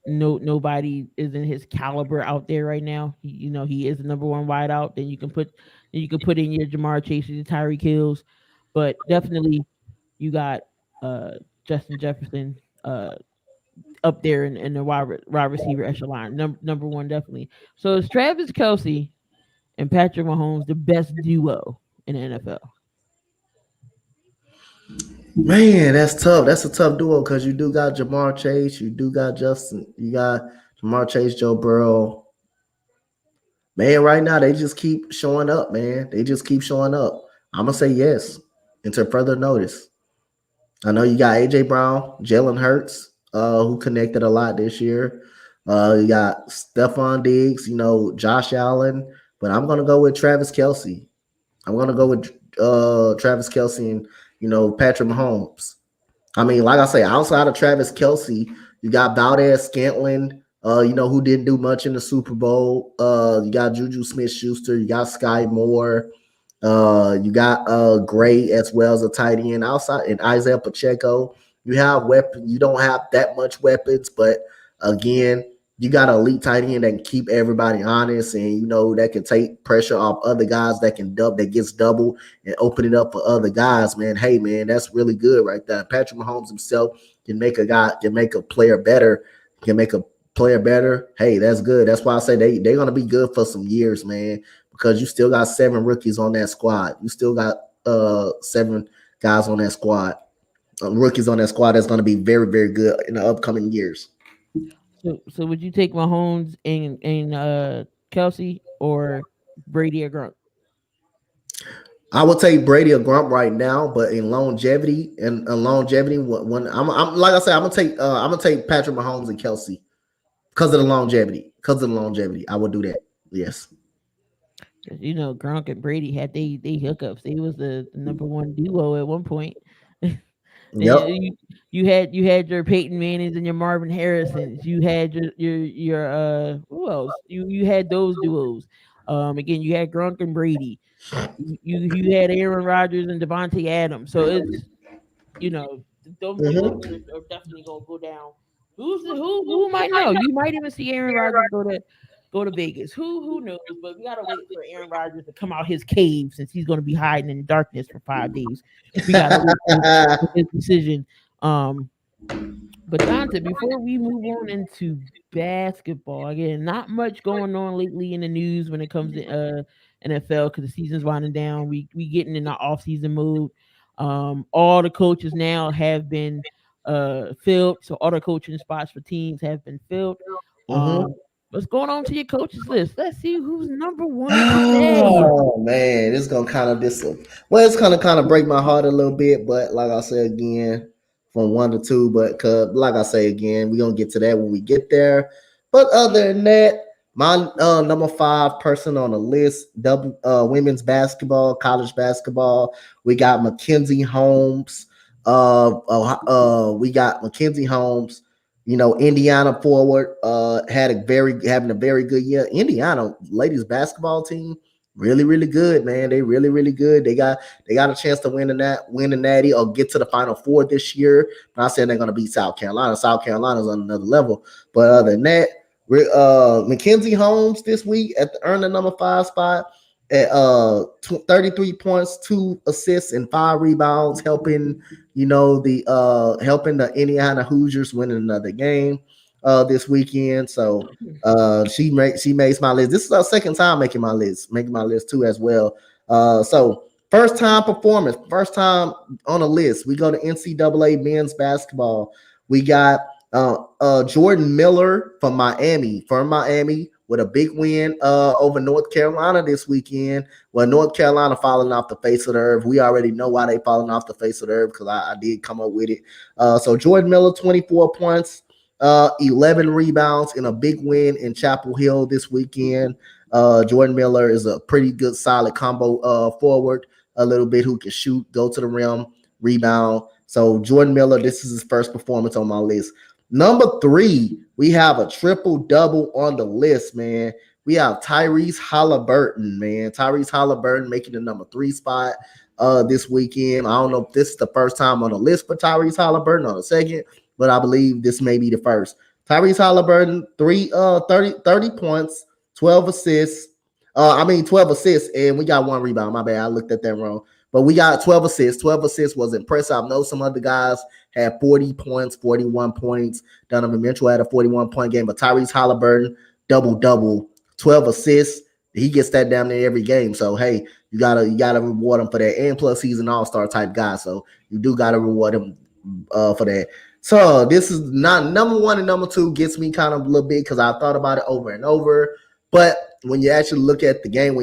Nobody is in his caliber out there right now. He is the number one wide out. Then you can put in your Jamar Chase, your Tyreek Hills, but definitely you got Justin Jefferson up there in the wide receiver echelon. Number one, definitely. So is Travis Kelce and Patrick Mahomes the best duo in the NFL? Man, that's tough. That's a tough duo because you do got Jamar Chase, you do got Justin, you got Jamar Chase, Joe Burrow. Man, right now they just keep showing up, man. They just keep showing up. I'm gonna say yes until further notice. I know you got AJ Brown, Jalen Hurts, who connected a lot this year. You got Stephon Diggs, Josh Allen, but I'm gonna go with Travis Kelce. I'm gonna go with Travis Kelce and Patrick Mahomes. I mean, like I say, outside of Travis Kelce, you got Valdez-Scantling, who didn't do much in the Super Bowl. You got Juju Smith-Schuster. You got Sky Moore. You got Gray as well as a tight end outside, and Isaiah Pacheco. You have weapon. You don't have that much weapons, but again, you got an elite tight end that can keep everybody honest, and that can take pressure off other guys that can that gets double and open it up for other guys. Man, hey man, that's really good right there. Patrick Mahomes himself can make a player better, can make a player better. Hey, that's good. That's why I say they're gonna be good for some years, man, because you still got 7 rookies on that squad. You still got 7 guys on that squad, rookies on that squad that's going to be very, very good in the upcoming years. So would you take Mahomes and Kelsey or Brady or Gronk? I would take Brady or Grump right now, but in longevity when I'm like I said, I'm gonna take Patrick Mahomes and Kelsey because of the longevity. Because of the longevity, I would do that. Yes. Because Gronk and Brady had they hookups. They was the number one duo at one point. And Yep. you had your Peyton Mannings and your Marvin Harrisons. You had your who else? You had those duos. Again, you had Gronk and Brady. You had Aaron Rodgers and Devontae Adams. So it's those duos Mm-hmm. are definitely gonna go down. Who might know? You might even see Aaron Rodgers go to Vegas. Who knows? But we gotta wait for Aaron Rodgers to come out his cave since he's gonna be hiding in darkness for 5 days. We gotta wait for his decision. Um, but Dante, before we move on into basketball, again, not much going on lately in the news when it comes to NFL because the season's winding down. We getting in the off season mode. All the coaches now have been filled, so all the coaching spots for teams have been filled. Mm-hmm. What's going on to your coaches list? Let's see who's number one today. Oh man, it's gonna kind of it's gonna kind of break my heart a little bit, but like I said again, from 1 to 2, but like I say again, we're gonna get to that when we get there. But other than that, my number 5 person on the list, double women's basketball, college basketball. We got Mackenzie Holmes. We got Mackenzie Holmes. Indiana forward having a very good year. Indiana ladies basketball team really, really good, man. They really, really good. They got a chance to win the natty or get to the Final Four this year. I'm not saying they're gonna beat South Carolina. South Carolina's on another level. But other than that, Mackenzie Holmes this week earned the number 5 spot at 33 points, 2 assists, and 5 rebounds, helping the Indiana Hoosiers win another game this weekend. So she makes my list. This is our second time making my list too as well. So first time performance, first time on the list. We go to NCAA men's basketball. We got Jordan Miller from Miami with a big win over North Carolina this weekend. Well, North Carolina falling off the face of the earth. We already know why they falling off the face of the earth because I did come up with it. So Jordan Miller, 24 points, 11 rebounds, and a big win in Chapel Hill this weekend. Jordan Miller is a pretty good, solid combo forward, a little bit who can shoot, go to the rim, rebound. So Jordan Miller, this is his first performance on my list. Number 3, we have a triple-double on the list, man. We have Tyrese Halliburton, man. Tyrese Halliburton making the number 3 spot this weekend. I don't know if this is the first time on the list for Tyrese Halliburton or the second, but I believe this may be the first. Tyrese Halliburton, 30 points, 12 assists. 12 assists, and we got 1 rebound. My bad, I looked at that wrong. But we got 12 assists. 12 assists was impressive. I know some other guys had 40 points, 41 points. Donovan Mitchell had a 41-point game, but Tyrese Halliburton, double-double, 12 assists. He gets that down there every game. So, hey, you gotta reward him for that. And plus, he's an all-star type guy. So you do gotta reward him for that. So this is not number 1 and number 2 gets me kind of a little bit because I thought about it over and over. But when you actually look at the game,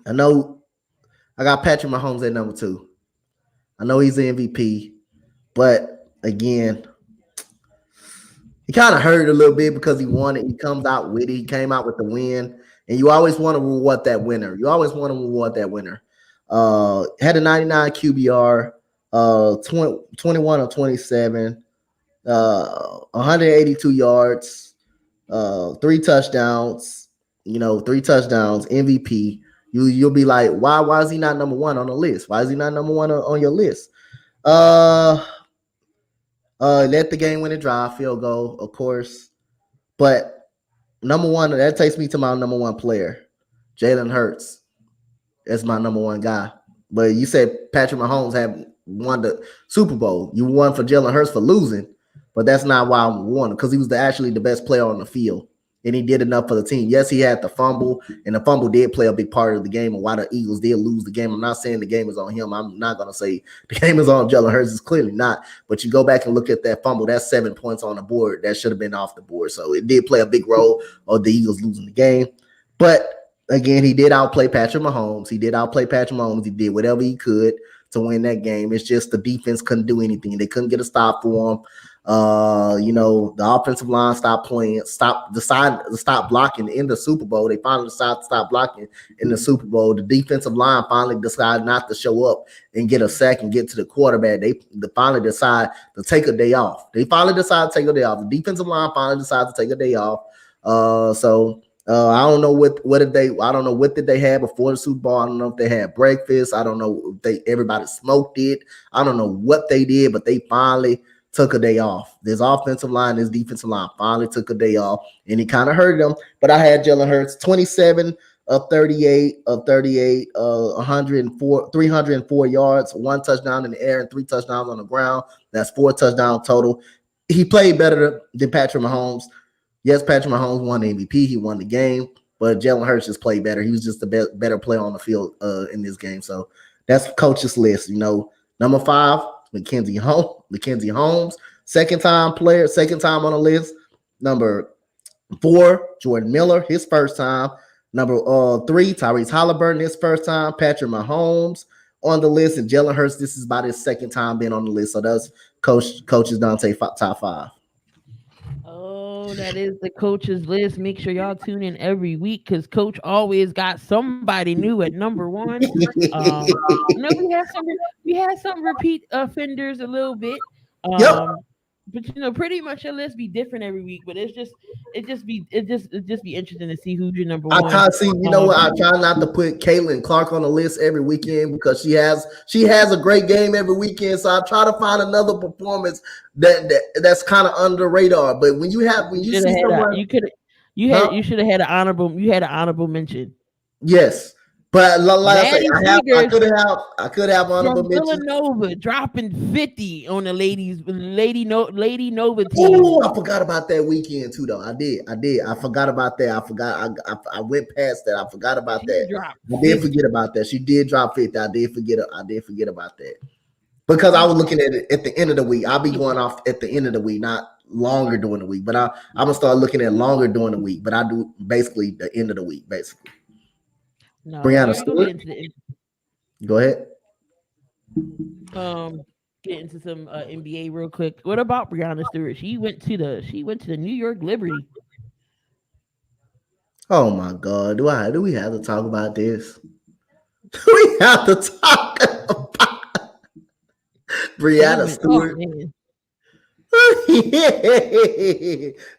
I know I got Patrick Mahomes at number 2. I know he's the MVP, but again, he kind of hurt a little bit because he won it. He comes out with it. He came out with the win, and you always want to reward that winner. Had a 99 QBR, 21 of 27, 182 yards, 3 touchdowns. 3 touchdowns, MVP. You'll be like, why is he not number one on the list? Why is he not number one on your list? Let the game winning drive, field goal, of course. But number one, that takes me to my number one player, Jalen Hurts. That's my number one guy. But you said Patrick Mahomes had won the Super Bowl. You won for Jalen Hurts for losing, but that's not why I won, because he was actually the best player on the field. And he did enough for the team. Yes, he had the fumble, and the fumble did play a big part of the game and why the Eagles did lose the game. I'm not saying the game is on him. I'm not going to say the game is on Jalen Hurts. It's clearly not. But you go back and look at that fumble, that's 7 points on the board. That should have been off the board. So it did play a big role of the Eagles losing the game. But again, he did outplay Patrick Mahomes. He did whatever he could to win that game. It's just the defense couldn't do anything. They couldn't get a stop for him. The offensive line stopped decided to stop blocking in the Super Bowl. They finally decided to stop blocking in the Super Bowl. The defensive line finally decided not to show up and get a sack and get to the quarterback. They finally decide to take a day off. The defensive line finally decided to take a day off. I don't know what did they have before the Super Bowl. I don't know if they had breakfast. I don't know if everybody smoked it. I don't know what they did, but they finally took a day off. This offensive line, this defensive line finally took a day off, and it kind of hurt them. But I had Jalen Hurts 27 of 38, 304 yards, 1 touchdown in the air, and 3 touchdowns on the ground. That's 4 touchdowns total. He played better than Patrick Mahomes. Yes, Patrick Mahomes won the MVP. He won the game, but Jalen Hurts just played better. He was just the better player on the field in this game. So that's coach's list. Number 5, Mackenzie Holmes, second time on the list. Number 4, Jordan Miller, his first time. Number 3, Tyrese Halliburton, his first time. Patrick Mahomes on the list, and Jalen Hurts, this is about his second time being on the list. So that's Coach's Donte top 5. Oh, that is the coach's list. Make sure y'all tune in every week, because Coach always got somebody new at number 1. We had some repeat offenders a little bit. Yep. But pretty much your list be different every week. But it just be interesting to see who's your number 1. I try to see, I try not to put Caitlin Clark on the list every weekend, because she has a great game every weekend. So I try to find another performance that's kind of under the radar. But when you see someone, you should have had an honorable mention. Yes. But like I said, I could have honorable mention. Villanova dropping 50 on the Lady Nova team. Oh, I forgot about that weekend too, though. I did. I forgot about that. I went past that. I forgot about that. I did forget about that. She did drop 50. I did forget about that, because I was looking at it at the end of the week. I'll be going off at the end of the week, not longer during the week. But I'm gonna start looking at longer during the week. But I do basically the end of the week, basically. No, Brianna Stewart. Go ahead. Get into some NBA real quick. What about Brianna Stewart? She went to the New York Liberty. Oh my God! Do we have to talk about this? We have to talk about Brianna Stewart. Do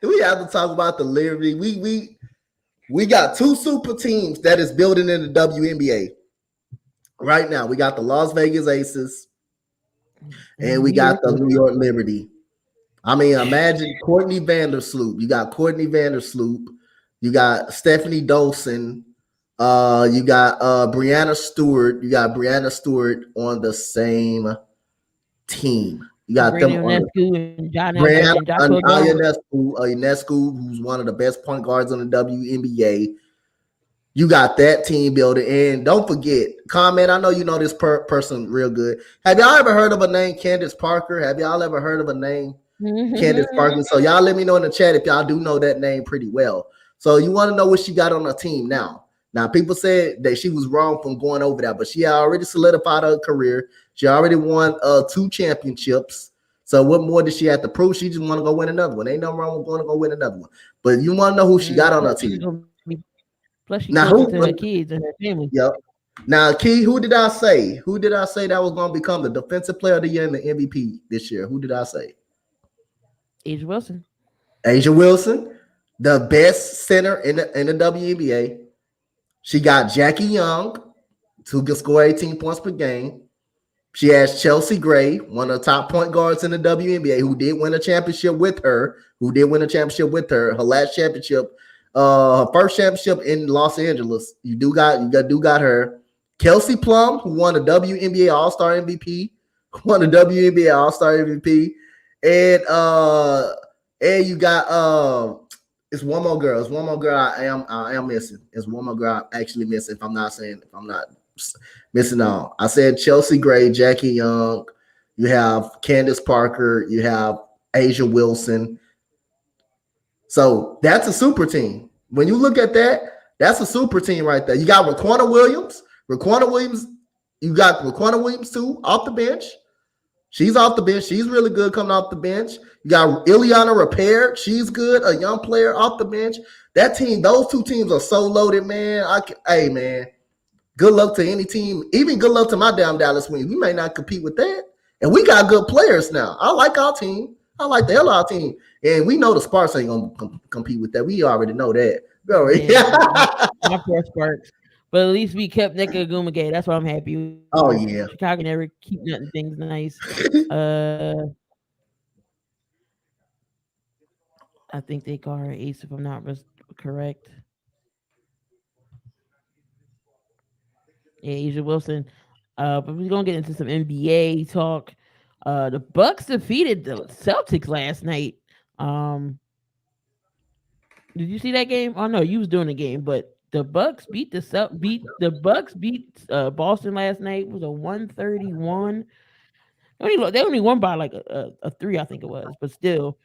we have to talk about the Liberty? We got 2 super teams that is building in the WNBA right now. We got the Las Vegas Aces, and we got the New York Liberty. I mean, imagine Courtney Vandersloot. You got Courtney Vandersloot. You got Stephanie Dolson. You got Brianna Stewart. You got Brianna Stewart on the same team. You got them on Ionescu, who's one of the best point guards on the WNBA. You got that team building. And don't forget, comment, I know you know this person real good. Have y'all ever heard of a name, Candace Parker? Have y'all ever heard of a name, Candace Parker? So y'all let me know in the chat if y'all do know that name pretty well. So you want to know what she got on her team now. Now, people said that she was wrong from going over that, but she already solidified her career. She already won 2 championships. So what more does she have to prove? She just want to go win another one. Ain't nothing wrong with going to go win another one. But you want to know who she got on her team. Plus, she close to her kids and her family. Yep. Now, Key, who did I say? Who did I say that was going to become the defensive player of the year and the MVP this year? Who did I say? Asia Wilson. Asia Wilson. the best center in the WNBA. She got Jackie Young, who can score 18 points per game. She has Chelsea Gray, one of the top point guards in the WNBA, who did win a championship with her. Her last championship, her first championship in Los Angeles. You got her. Kelsey Plum, who won the WNBA All-Star MVP, and you got it's one more girl. I am missing. It's one more girl I'm actually missing. If I'm not missing out. I said Chelsea Gray, Jackie Young. You have Candace Parker. You have Asia Wilson. So that's a super team. When you look at that, that's a super team right there. You got Raquana Williams. You got Raquana Williams too, off the bench. She's off the bench. She's really good coming off the bench. You got Ileana Repair. She's good, a young player off the bench. That team, those two teams are so loaded, man. Hey, man. Good luck to any team. Even good luck to my damn Dallas Wings. We may not compete with that. And we got good players now. I like our team. I like the hell out of our team. And we know the Sparks ain't going to compete with that. We already know that. My poor Sparks. But at least we kept Nika Gumagay. That's why I'm happy with. Oh, yeah. Chicago never keep nothing things nice. I think they call her Ace, if I'm not correct. Yeah, Asia Wilson. But we're gonna get into some NBA talk. The Bucks defeated the Celtics last night. Did you see that game? Oh no, you was doing the game, but the Bucks beat Boston last night. It was a 131. They only won by like a 3, I think it was, but still,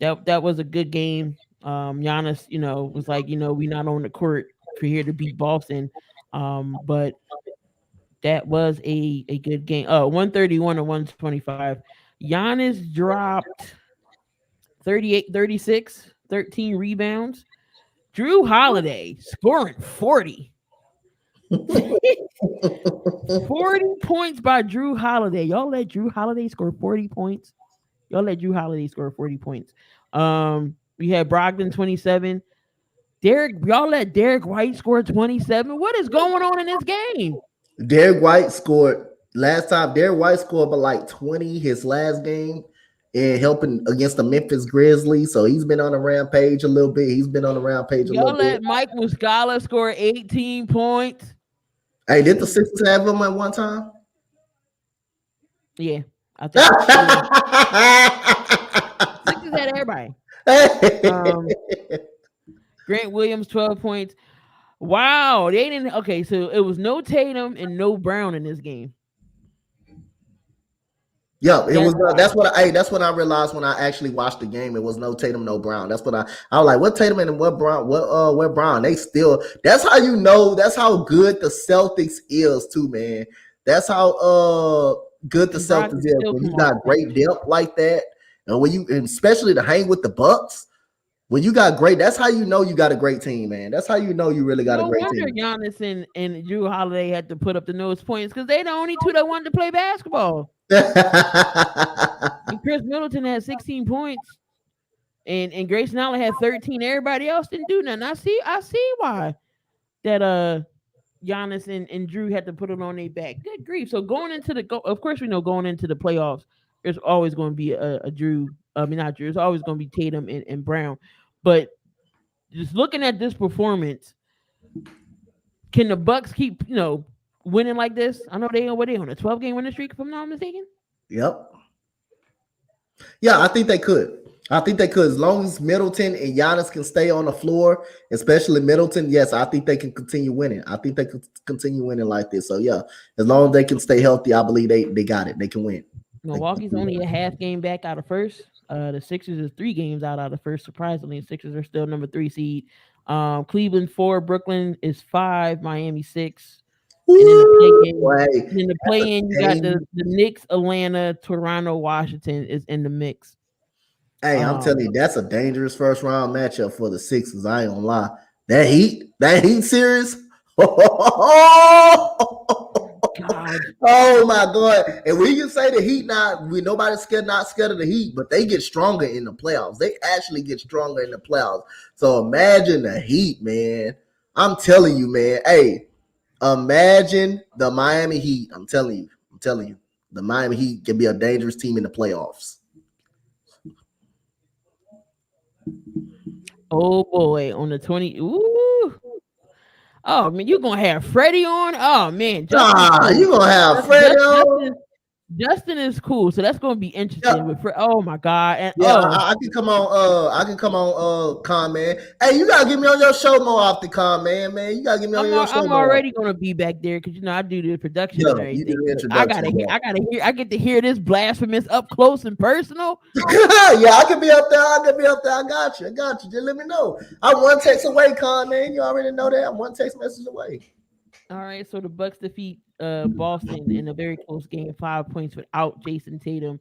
that was a good game. Giannis, was like, we not on the court for here to beat Boston. But that was a good game. 131 to 125. Giannis dropped 38, 36, 13 rebounds. Drew Holiday scoring 40. 40 points by Drew Holiday. Y'all let Drew Holiday score 40 points. We had Brogdon 27. Y'all let Derek White score 27. What is going on in this game? Derek White scored last time. Derek White scored by like 20 his last game and helping against the Memphis Grizzlies. So he's been on a rampage a little bit. Y'all let Mike Muscala score 18 points. Hey, did the Sixers have him at one time? Yeah, I think Sixers had everybody. Grant Williams, 12 points. Wow, they didn't. Okay, so it was no Tatum and no Brown in this game. Yeah, it was. That's what I realized when I actually watched the game. It was no Tatum, no Brown. That's what I was like. What Tatum and what Brown? What Brown? They still. That's how you know. That's how good the Celtics is too, man. That's how good the Celtics is when you got great depth like that, and especially to hang with the Bucks. When you got great, that's how you know you got a great team, man. That's how you know you really got a great team. Giannis and Drew Holiday had to put up the nose points because they the only two that wanted to play basketball. And Chris Middleton had 16 points, and Grayson Allen had 13. Everybody else didn't do nothing. I see why that Giannis and Drew had to put it on their back. Good grief! So of course we know going into the playoffs, there's always going to be a Drew. Not Drew. It's always going to be Tatum and Brown. But just looking at this performance, can the Bucks keep winning like this? I know they on a 12-game winning streak, if I'm not mistaken. Yep. Yeah, I think they could. As long as Middleton and Giannis can stay on the floor, especially Middleton, yes, I think they can continue winning. I think they could continue winning like this. So, yeah, as long as they can stay healthy, I believe they got it. They can win. Milwaukee's only a half game back out of first. The Sixers is 3 games out of first. Surprisingly, the Sixers are still number 3 seed. Cleveland 4, Brooklyn is 5, Miami 6. And in the play-in, you got the Knicks, Atlanta, Toronto, Washington is in the mix. Hey, I'm telling you, that's a dangerous first round matchup for the Sixers. I ain't gonna lie. That Heat series. God. Oh my God. And we can say the Heat nobody's not scared of the Heat, but they get stronger in the playoffs. They actually get stronger in the playoffs. So imagine the Heat, man. I'm telling you, man. Hey, imagine the Miami Heat. I'm telling you. The Miami Heat can be a dangerous team in the playoffs. Oh boy, on the 20. Ooh. Oh man, you're gonna have Freddie on. Oh man, You're gonna have Freddie on. Justin is cool, so that's gonna be interesting. With oh my God, and I can come on. I can come on. Con man. Hey, you gotta get me on your show more often, Con man. Man, you gotta get me on your show. I'm already gonna be back there because I do the production and everything. I get to hear this blasphemous up close and personal. Yeah, I can be up there. I got you. Just let me know. I'm one text away, Con man. You already know that. I'm one text message away. All right, so the Bucks defeat Boston in a very close game, 5 points without Jason Tatum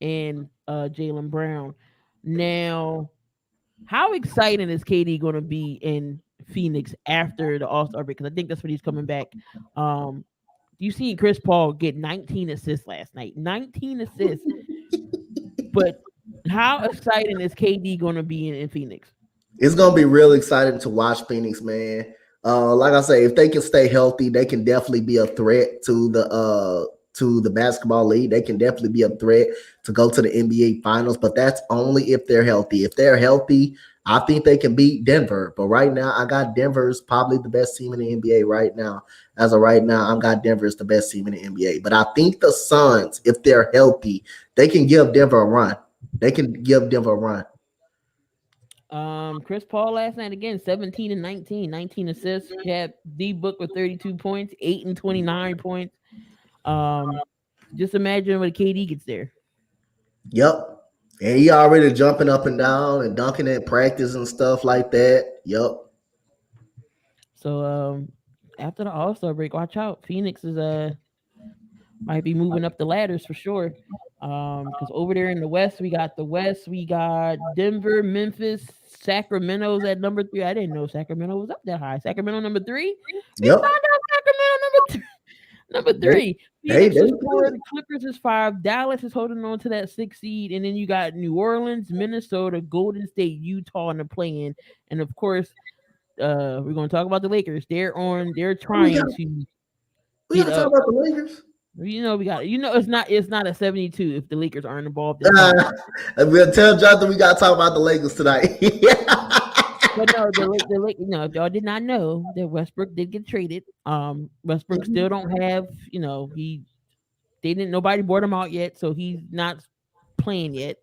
and Jaylen Brown. Now, how exciting is KD going to be in Phoenix after the All-Star break? Because I think that's when he's coming back. You seen Chris Paul get 19 assists last night. 19 assists. But how exciting is KD going to be in Phoenix? It's going to be real exciting to watch Phoenix, man. Like I say, if they can stay healthy, they can definitely be a threat to the basketball league. They can definitely be a threat to go to the NBA finals, but that's only if they're healthy. If they're healthy, I think they can beat Denver. But right now, I got Denver's probably the best team in the NBA right now. As of right now, I've got Denver as the best team in the NBA. But I think the Suns, if they're healthy, they can give Denver a run. Chris Paul last night again, 17 and 19, 19 assists. He had D Book with 32 points, 8 and 29 points. Just imagine when KD gets there. Yep. And he already jumping up and down and dunking at practice and stuff like that. Yep. So after the All-Star break, watch out. Phoenix is might be moving up the ladders for sure. Because over there in the West, we got Denver, Memphis, Sacramento's at number 3. I didn't know Sacramento was up that high. Sacramento number 3. We found out Sacramento number 3. Phoenix is 4. The Clippers is 5. Dallas is holding on to that 6th seed, and then you got New Orleans, Minnesota, Golden State, Utah in the play-in, and of course, we're going to talk about the Lakers. They're trying to. We got to talk about the Lakers. It's not a 72 if the Lakers aren't involved. We'll tell Jonathan we got to talk about the Lakers tonight. But no, if y'all did not know that Westbrook did get traded. Westbrook still don't have, nobody bought him out yet, so he's not playing yet.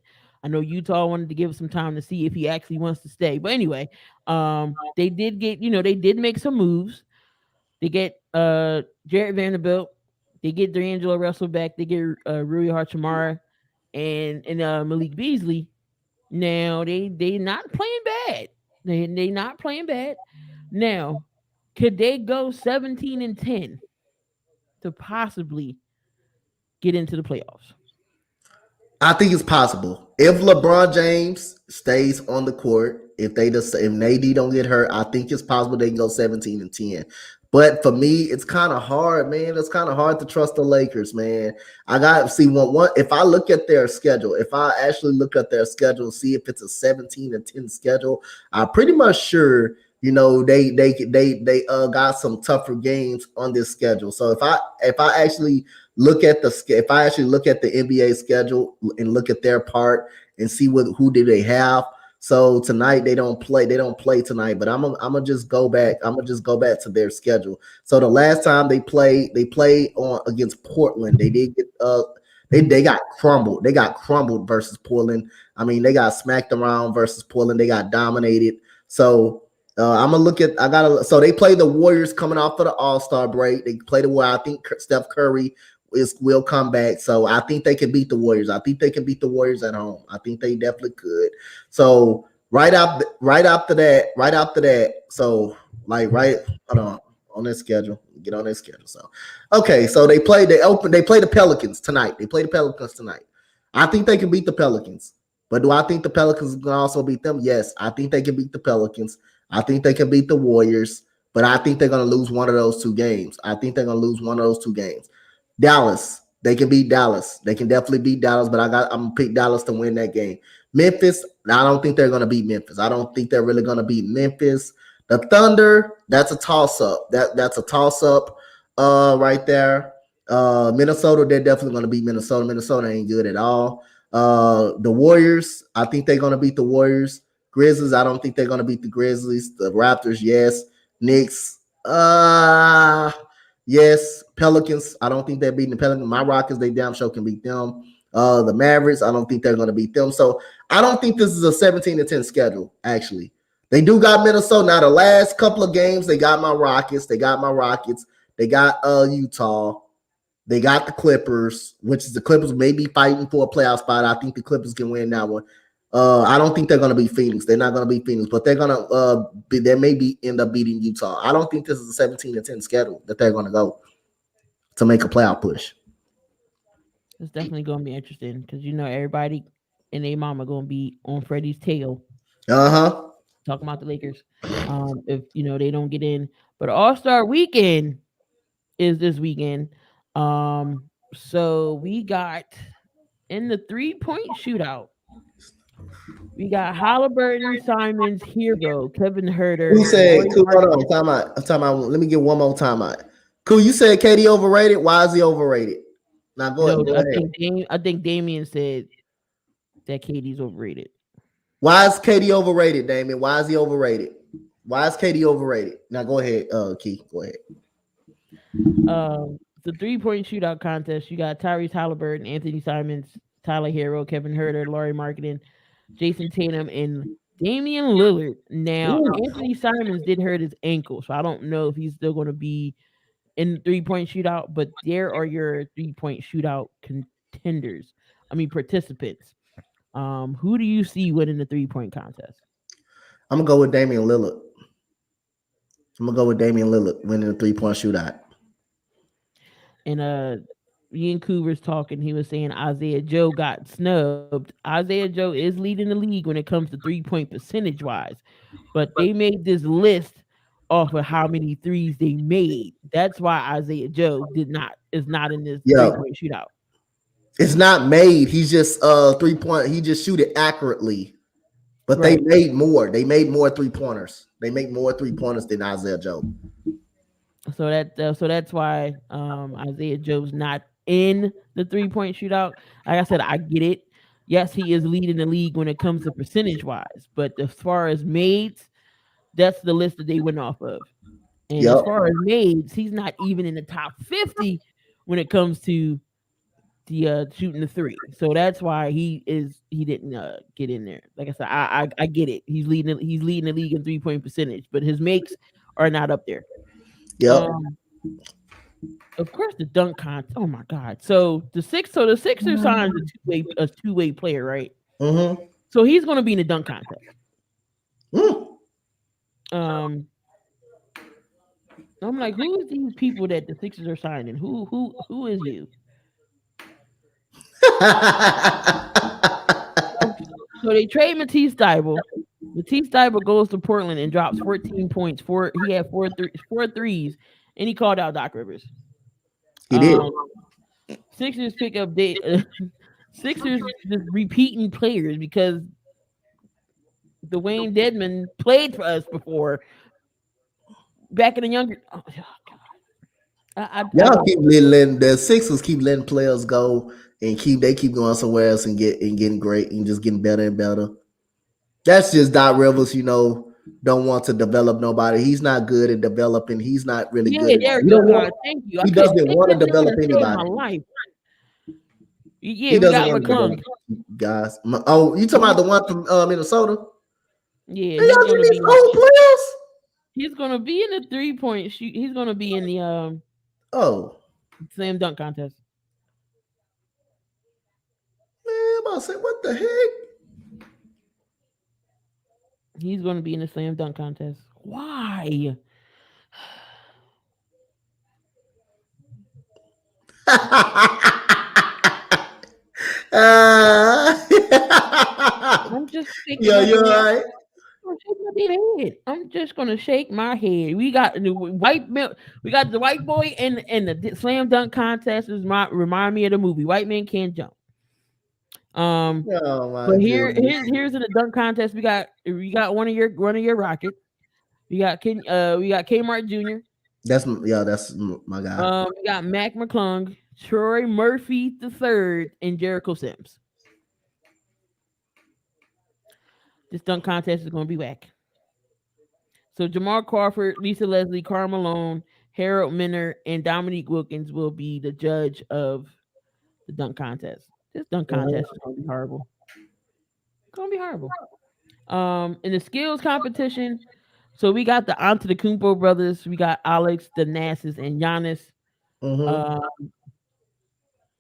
I know Utah wanted to give him some time to see if he actually wants to stay. But anyway, they did get, they did make some moves. They get Jarrett Vanderbilt. They get D'Angelo Russell back. They get Rui Hachimura and Malik Beasley. Now they not playing bad. They not playing bad. Now, could they go 17 and 10 to possibly get into the playoffs? I think it's possible. If LeBron James stays on the court, if AD don't get hurt, I think it's possible they can go 17 and 10. But for me, it's kind of hard, man. It's kind of hard to trust the Lakers, man. I got to see one. If I look at their schedule, if I actually look at their schedule and see if it's a 17 and 10 schedule, I'm pretty much sure, they got some tougher games on this schedule. So if I actually look at the NBA schedule and look at their part and see who do they have. So tonight they don't play tonight, but I'm gonna just go back. To their schedule. So the last time they played against Portland. They did get they got crumbled. They got crumbled versus Portland. I mean, they got smacked around versus Portland. They got dominated. So so they play the Warriors coming off of the All-Star break. They play the Warriors. I think Steph Curry will come back. So I think they can beat the Warriors. I think they can beat the Warriors at home. I think they definitely could. So right after that. So hold on their schedule. Get on their schedule. So okay, so they play the Pelicans tonight. I think they can beat the Pelicans. But do I think the Pelicans can also beat them? Yes, I think they can beat the Pelicans. I think they can beat the Warriors. but I think they're going to lose one of those two games. Dallas, they can beat Dallas. They can definitely beat Dallas, but I'm going to pick Dallas to win that game. Memphis, I don't think they're going to beat Memphis. I don't think they're really going to beat Memphis. The Thunder, that's a toss-up. That's a toss-up right there. Minnesota, they're definitely going to beat Minnesota. Minnesota ain't good at all. The Warriors, I think they're going to beat the Warriors. Grizzlies, I don't think they're going to beat the Grizzlies. The Raptors, yes. Knicks, yes. Pelicans, I don't think they're beating the Pelicans. My Rockets, they damn sure can beat them. The Mavericks, I don't think they're going to beat them. So I don't think this is a 17-10 schedule, actually. They do got Minnesota. Now, the last couple of games, they got my Rockets. They got Utah. They got the Clippers, which is the Clippers may be fighting for a playoff spot. I think the Clippers can win that one. I don't think they're going to beat Phoenix. They're not going to beat Phoenix, but they're going to they may end up beating Utah. I don't think this is a 17-10 schedule that they're going to go to make a playoff push. It's definitely going to be interesting because everybody and their mama going to be on Freddie's tail. Talking about the Lakers. If they don't get in, but All-Star Weekend is this weekend. So we got in the 3-point shootout. We got Halliburton, Simons, Hero, Kevin Herter. Who said? Hold on, time out. Let me get one more time out. Cool. You said KD overrated. Why is he overrated? Now go ahead. I think Damian said that KD's overrated. Why is KD overrated, Damian? Why is he overrated? Why is KD overrated? Now go ahead, Key. Go ahead. The 3-point shootout contest. You got Tyrese Halliburton, Anthony Simons, Tyler Hero, Kevin Herter, Lauri Markkanen, Jason Tatum, and Damian Lillard. Now, Anthony Simons did hurt his ankle, so I don't know if he's still going to be in the 3-point shootout, but there are your 3-point shootout participants. Who do you see winning the 3-point contest? I'm going to go with Damian Lillard. Winning the 3-point shootout. And Ian Coover's talking. He was saying Isaiah Joe got snubbed. Isaiah Joe is leading the league when it comes to 3-point percentage wise, but they made this list off of how many threes they made. That's why Isaiah Joe is not in this 3-point shootout. It's not made. He's just 3-point. He just shoot it accurately, but right. They made more. They made more 3-pointers. They make more 3-pointers than Isaiah Joe. So that's why Isaiah Joe's not in the 3-point shootout. Like I said, I get it. Yes, he is leading the league when it comes to percentage wise, but as far as mades, that's the list that they went off of. And as far as mades, he's not even in the top 50 when it comes to the shooting the 3. So that's why he didn't get in there. Like I said, I get it. He's leading the league in 3-point percentage, but his makes are not up there. Of course, the dunk contest. Oh my God! So the Sixers signed a two-way player, right? Mm-hmm. So he's going to be in the dunk contest. I'm like, who is these people that the Sixers are signing? Who is you? So they trade Matisse Thybulle. Matisse Thybulle goes to Portland and drops 14 points. He had four threes, and he called out Doc Rivers. He did. Sixers pick up Sixers just repeating players because Dwayne Dedmon played for us before back in the younger. Oh, God. The Sixers keep letting players go and keep going somewhere else and getting great and just getting better and better. That's just Doc Rivers, don't want to develop nobody. He's not good at developing. He's not really good. Thank you. He doesn't want to develop anybody. Yeah, we got McClung. Guys. Oh, you talking about the one from Minnesota? Yeah. He's going to be in the 3-point shoot. He's going to be in the slam dunk contest. Man, I'm about to say, what the heck? He's going to be in the slam dunk contest. Why? I'm just thinking. You're right. I'm shaking head. I'm just gonna shake my head. We got the we got the white boy and the slam dunk contest remind me of the movie White Man Can't Jump. Oh my But goodness. here's in the dunk contest. We got one of your Rockets. We got Kmart Jr. That's my guy. We got Mac McClung, Troy Murphy III, and Jericho Sims. This dunk contest is gonna be whack. So Jamal Crawford, Lisa Leslie, Karl Malone, Harold Minner, and Dominique Wilkins will be the judge of the dunk contest. This dunk contest is gonna be horrible. It's gonna be horrible. In the skills competition, so we got the Antetokounmpo brothers, we got Alex, Thanasis, and Giannis. Mm-hmm.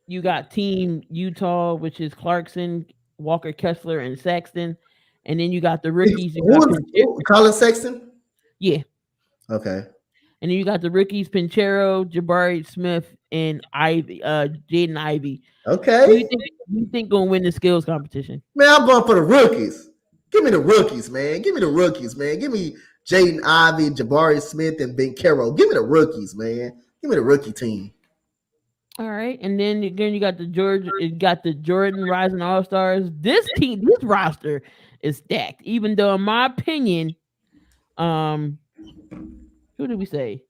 You got Team Utah, which is Clarkson, Walker Kessler, and Sexton. And then you got the rookies. Colin Sexton? Yeah. Okay. And then you got the rookies, Pinchero, Jabari Smith, and Jaden Ivey. Okay. Who you think gonna win the skills competition? Man, I'm going for the rookies. Give me the rookies, man. Give me the rookies, man. Give me Jaden Ivey, Jabari Smith, and Ben Caro. Give me the rookies, man. Give me the rookie team. All right, and then again, you got the Jordan Rising All Stars. This roster is stacked. Even though, in my opinion, who did we say?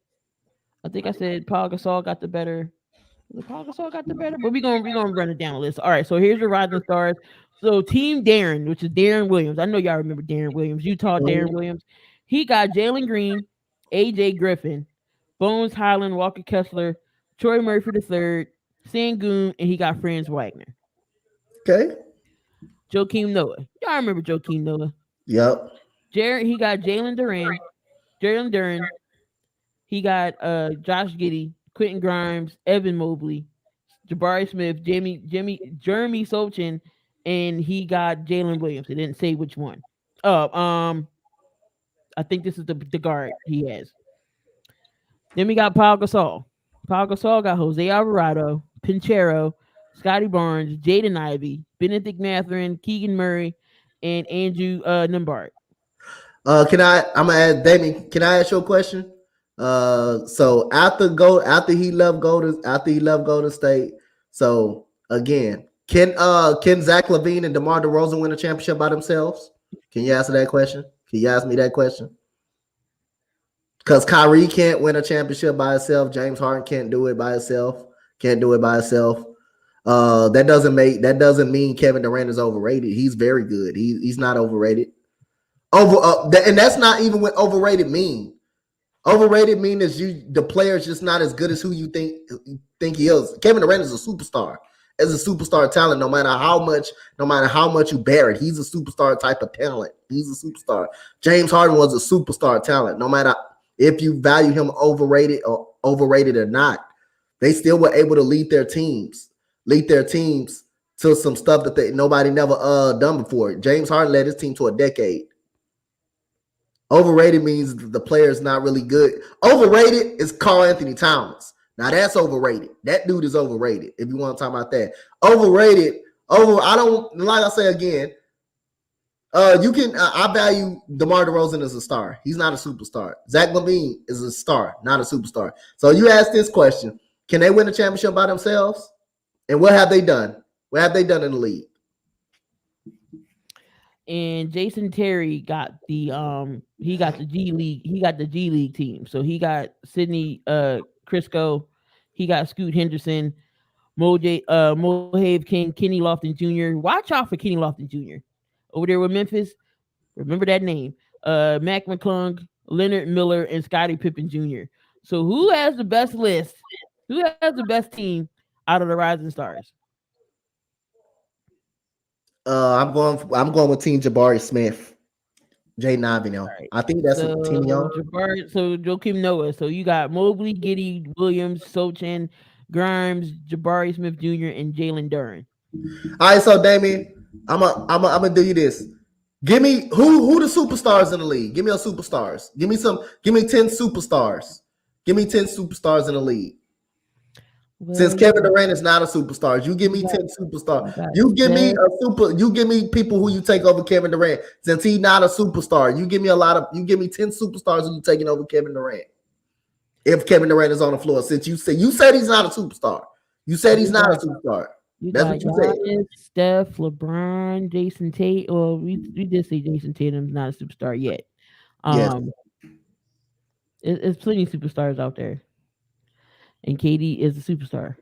I think I said Paul Gasol got the better. Paul Gasol got the better, but we're gonna run it down the list. All right, so here's your Rising Stars. So Team Darren, which is Darren Williams. I know y'all remember Darren Williams. Utah Darren Williams. He got Jalen Green, AJ Griffin, Bones Highland, Walker Kessler, Troy Murphy III, Sangoon, and he got Franz Wagner. Okay. Joakim Noah. Y'all remember Joakim Noah? Yep. He got Jalen Duran. He got Josh Giddey, Quentin Grimes, Evan Mobley, Jabari Smith, Jeremy Sochin, and he got Jalen Williams. It didn't say which one. I think this is the guard he has. Then we got Paul Gasol. Paul Gasol got Jose Alvarado, Pinchero, Scotty Barnes, Jaden Ivey, Benedict Mathurin, Keegan Murray, and Andrew Nembhard. I'm gonna add Damien. Can I ask you a question? So after he left Golden State. So again, can Zach LaVine and DeMar DeRozan win a championship by themselves? Can you answer that question? Can you ask me that question? Because Kyrie can't win a championship by himself. James Harden can't do it by himself. That doesn't mean Kevin Durant is overrated. He's very good. He's not overrated. And that's not even what overrated mean. Overrated mean is the player is just not as good as who you think he is. Kevin Durant is a superstar. As a superstar talent, no matter how much you bear it, he's a superstar type of talent. He's a superstar. James Harden was a superstar talent. No matter if you value him overrated or not, they still were able to lead their teams to some stuff that nobody never done before. James Harden led his team to a decade. Overrated means the player is not really good. Overrated is Karl Anthony Towns. Now that's overrated. That dude is overrated. If you want to talk about that, I don't like I say again. I value DeMar DeRozan as a star. He's not a superstar. Zach LaVine is a star, not a superstar. So you ask this question: can they win a championship by themselves? And what have they done? What have they done in the league? And Jason Terry got the G League. He got the G League team. So he got Sidney Crisco. He got Scoot Henderson, Mohave King, Kenny Lofton Jr. Watch out for Kenny Lofton Jr. over there with Memphis. Remember that name. Mac McClung, Leonard Miller, and Scottie Pippen Jr. So who has the best list? Who has the best team out of the Rising Stars? I'm going with Team Jabari Smith, Jaden Ivey now. Right. I think that's a team young. So Joakim Noah. So you got Mobley, Giddey, Williams, Sochin, Grimes, Jabari Smith Jr., and Jalen Duran. All right, so Damien, I'm gonna do you this. Give me who the superstars in the league. Give me your superstars. Give me 10 superstars. Give me 10 superstars in the league. Since Well, Kevin Durant is not a superstar, you give me you 10 superstars. you got You give me Steph. a super. You give me people who you take over Kevin Durant. Since he's not a superstar, you give me a lot of. You give me 10 superstars who you taking over Kevin Durant. If Kevin Durant is on the floor, since you said he's not a superstar, you said he's You not a got superstar. you That's got what you said. Giannis, Steph, LeBron, Jason Tate. Well, we did say Jason Tatum's not a superstar yet. Yes. Um, it's plenty of superstars out there, and KD is a superstar.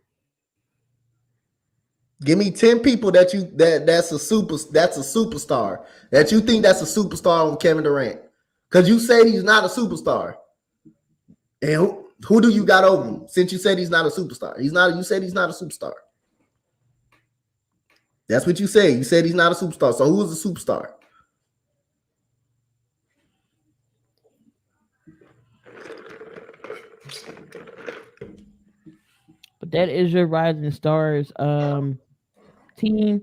Give me 10 people that's a superstar that you think that's a superstar on Kevin Durant. Because you said he's not a superstar. And who do you got over him? Since you said he's not a superstar. You said he's not a superstar. That's what you said. You said he's not a superstar. So who is a superstar? But that is your Rising Stars team.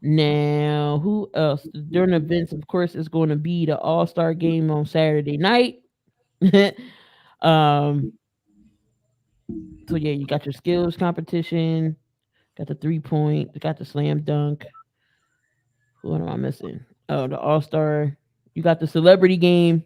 Now, who else? During events, of course, is going to be the All Star game on Saturday night. um, so yeah, you got your skills competition, got the 3-point, got the slam dunk. Who am I missing? Oh, the All Star. You got the celebrity game.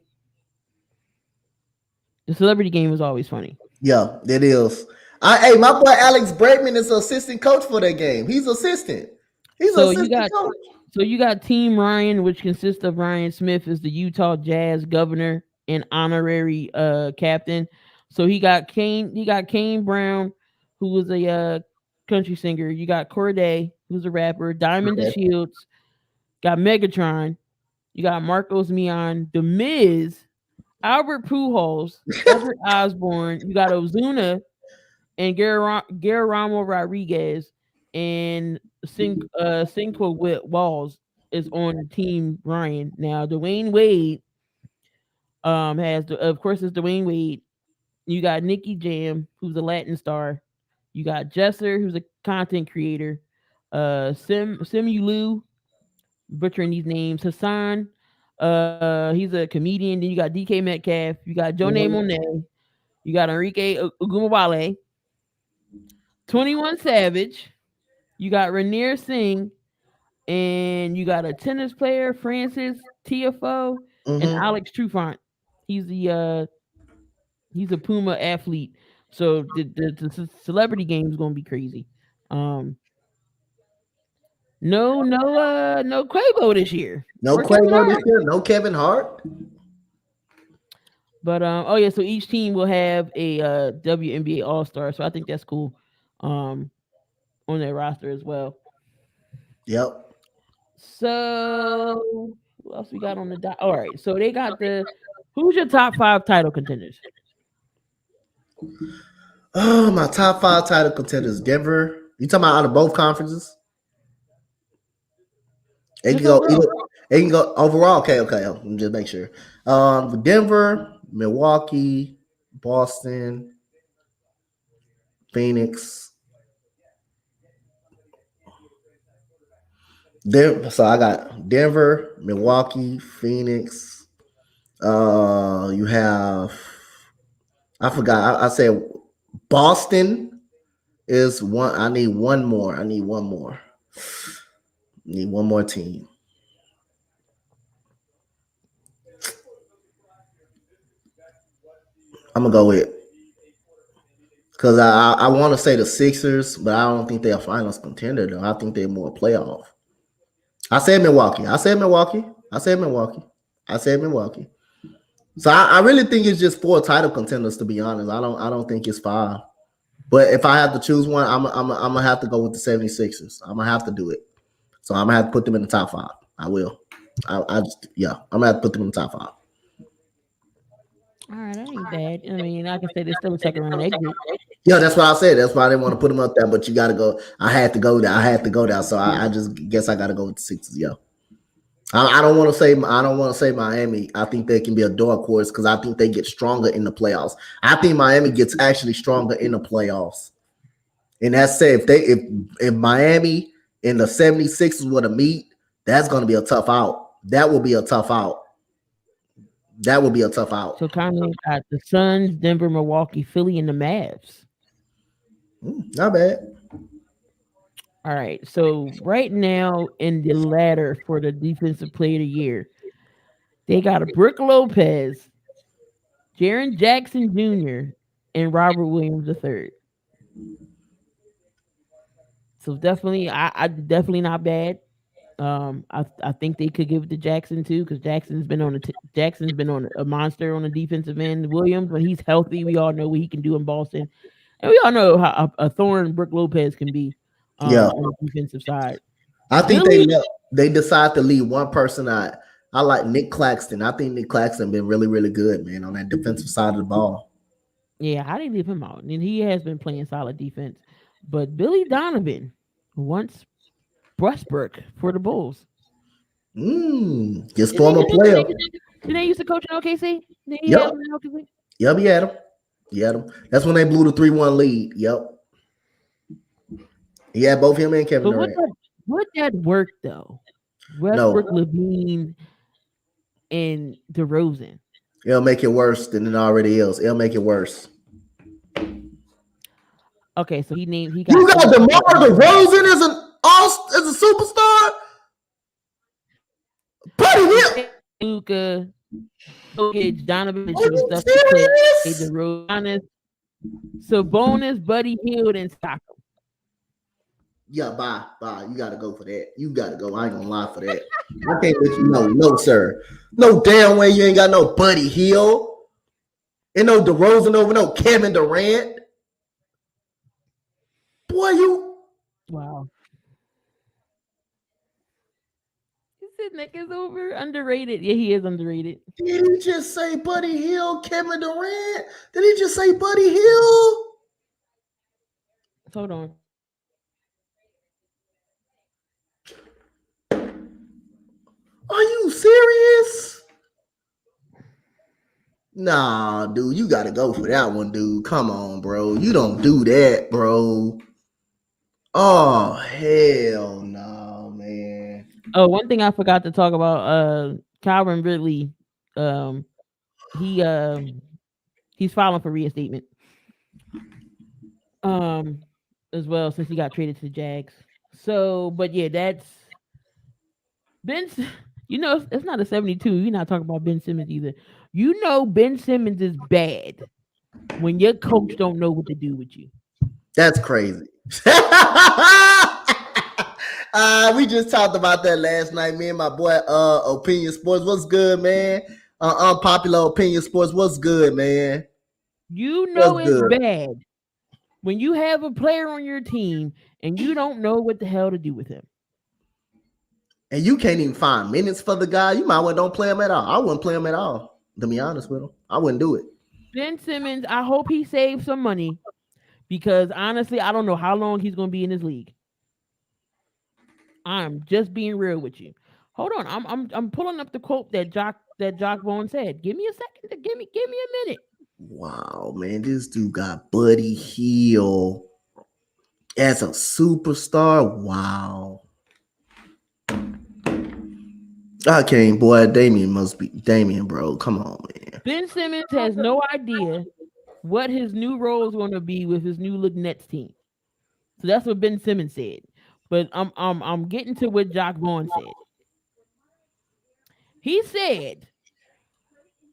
The celebrity game was always funny. Yeah, it is. Hey, my boy Alex Bregman is assistant coach for that game. He's assistant. He's So assistant coach. you got Team Ryan, which consists of Ryan Smith as the Utah Jazz governor and honorary captain. So he got Kane Brown, who was a country singer. You got Corday, who's a rapper, Diamond the Okay. Shields, got Megatron, you got Marcos Mion, The Miz, Albert Pujols, Edward Osborne, you got Ozuna and Guillermo Rodriguez and Cinco with Walls is on Team Ryan. Now Dwayne Wade of course it's Dwayne Wade. You got Nicky Jam, who's a Latin star. You got Jesser, who's a content creator. Simulu, butchering these names. Hassan, he's a comedian. Then you got DK Metcalf. You got Joe Mhm. Monet. You got Enrique Ugumawale. 21 Savage. You got Rainier Singh. And you got a tennis player, Francis TFO, and Mhm. Alex Trufant. He's he's a Puma athlete. So the celebrity game is gonna be crazy. Um no Quavo this year. No Or Kevin Quavo this Hart. year. No Kevin Hart. But oh yeah, so each team will have a WNBA All Star. So I think that's cool. Um on their roster as well. Yep. So who else we got on the dot? All right, so they got who's your top 5 title contenders? Oh, my top 5 title contenders. Denver. You talking about out of both conferences? It can Just go overall. either. It can go overall. Okay. Let me just make sure. Denver, Milwaukee, Boston, Phoenix. So I got Denver, Milwaukee, Phoenix. You have. I forgot. I said Boston is one. I need one more. Need one more team. I'm gonna go with because I want to say the Sixers, but I don't think they're a finals contender though. I think they're more playoff. I said Milwaukee. So I really think it's just 4 title contenders to be honest. I don't think it's 5. But if I have to choose one, I'm gonna have to go with the 76ers. I'm gonna have to do it. So I'm gonna have to put them in the top 5. I will. I just I'm gonna have to put them in the top 5. All right, that ain't bad. I mean, I can say they're still a second round exit. Yeah, that's what I said. That's why I didn't want to put them up there. But you got to go. I had to go there. So I just guess I got to go with the Sixers. Yeah. I don't want to say. I don't want to say Miami. I think they can be a dark horse because I think they get stronger in the playoffs. I think Miami gets actually stronger in the playoffs. And that's said, if Miami and the 76ers were to meet, that's going to be a tough out. That will be a tough out. So kind of got the Suns, Denver, Milwaukee, Philly, and the Mavs. Not bad. All right. So right now in the ladder for the defensive player of the year, they got a Brooke Lopez, Jaron Jackson Jr., and Robert Williams III. So definitely, I definitely not bad. I think they could give it to Jackson too because Jackson's been on a monster on the defensive end. Williams, when he's healthy, we all know what he can do in Boston, and we all know how a thorn Brooke Lopez can be Yeah, on the defensive side. I think Billy, they decide to leave one person out. I like Nick Claxton. I think Nick Claxton been really, really good, man, on that defensive side of the ball. yeah, I didn't leave him out, and he has been playing solid defense. But Billy Donovan, once Westbrook for the Bulls. Just Didn't former player. they used to coach in OKC? Did he have Yep. him in OKC? Yep, he had him. He had him. That's when they blew the 3-1 lead. Yep. He had both him and Kevin But Durant. would that work though? No, Westbrook, Levine, and DeRozan. it'll make it worse than it already is. It'll make it worse. Okay, so he got You got DeMar DeRozan as a superstar. Buddy Hield. Luka, Jokic, Donovan, Are you stuff to play. serious? DeRozan, Sabonis, Buddy Hield, and Stockton. Yeah, bye. You gotta go for that. You gotta go. I ain't gonna lie for that. I can't let you know. No, sir. No damn way you ain't got no Buddy Hield. And no DeRozan over no Kevin Durant. Boy, you Wow. He said Nick is underrated. Yeah, he is underrated. did he just say Buddy Hield, Kevin Durant? Did he just say Buddy Hield? Hold on. Are you serious? Nah, dude, you gotta go for that one, dude. Come on, bro. You don't do that, bro. Oh, hell no, man. Oh, one thing I forgot to talk about, Calvin Ridley, he he's filing for reinstatement. As well since he got traded to the Jags. So, but yeah, that's Ben. You know, it's not a 72. You're not talking about Ben Simmons either. You know, Ben Simmons is bad when your coach don't know what to do with you. That's crazy. We just talked about that last night. Me and my boy, Opinion Sports. What's good, man? Unpopular Opinion Sports. What's good, man? You know What's it's good? bad when you have a player on your team and you don't know what the hell to do with him. And you can't even find minutes for the guy. You might well don't play him at all. I wouldn't play him at all. To be honest with him, I wouldn't do it. Ben Simmons, I hope he saves some money because honestly, I don't know how long he's going to be in this league. I'm just being real with you. Hold on, I'm pulling up the quote that Jock Vaughn said. Give me a second to give me a minute. Wow, man, this dude got Buddy Hield as a superstar. Wow. I can't, boy. Damian, bro. Come on, man. Ben Simmons has no idea what his new role is going to be with his new look Nets team. So that's what Ben Simmons said. But I'm getting to what Jock Vaughn said. He said,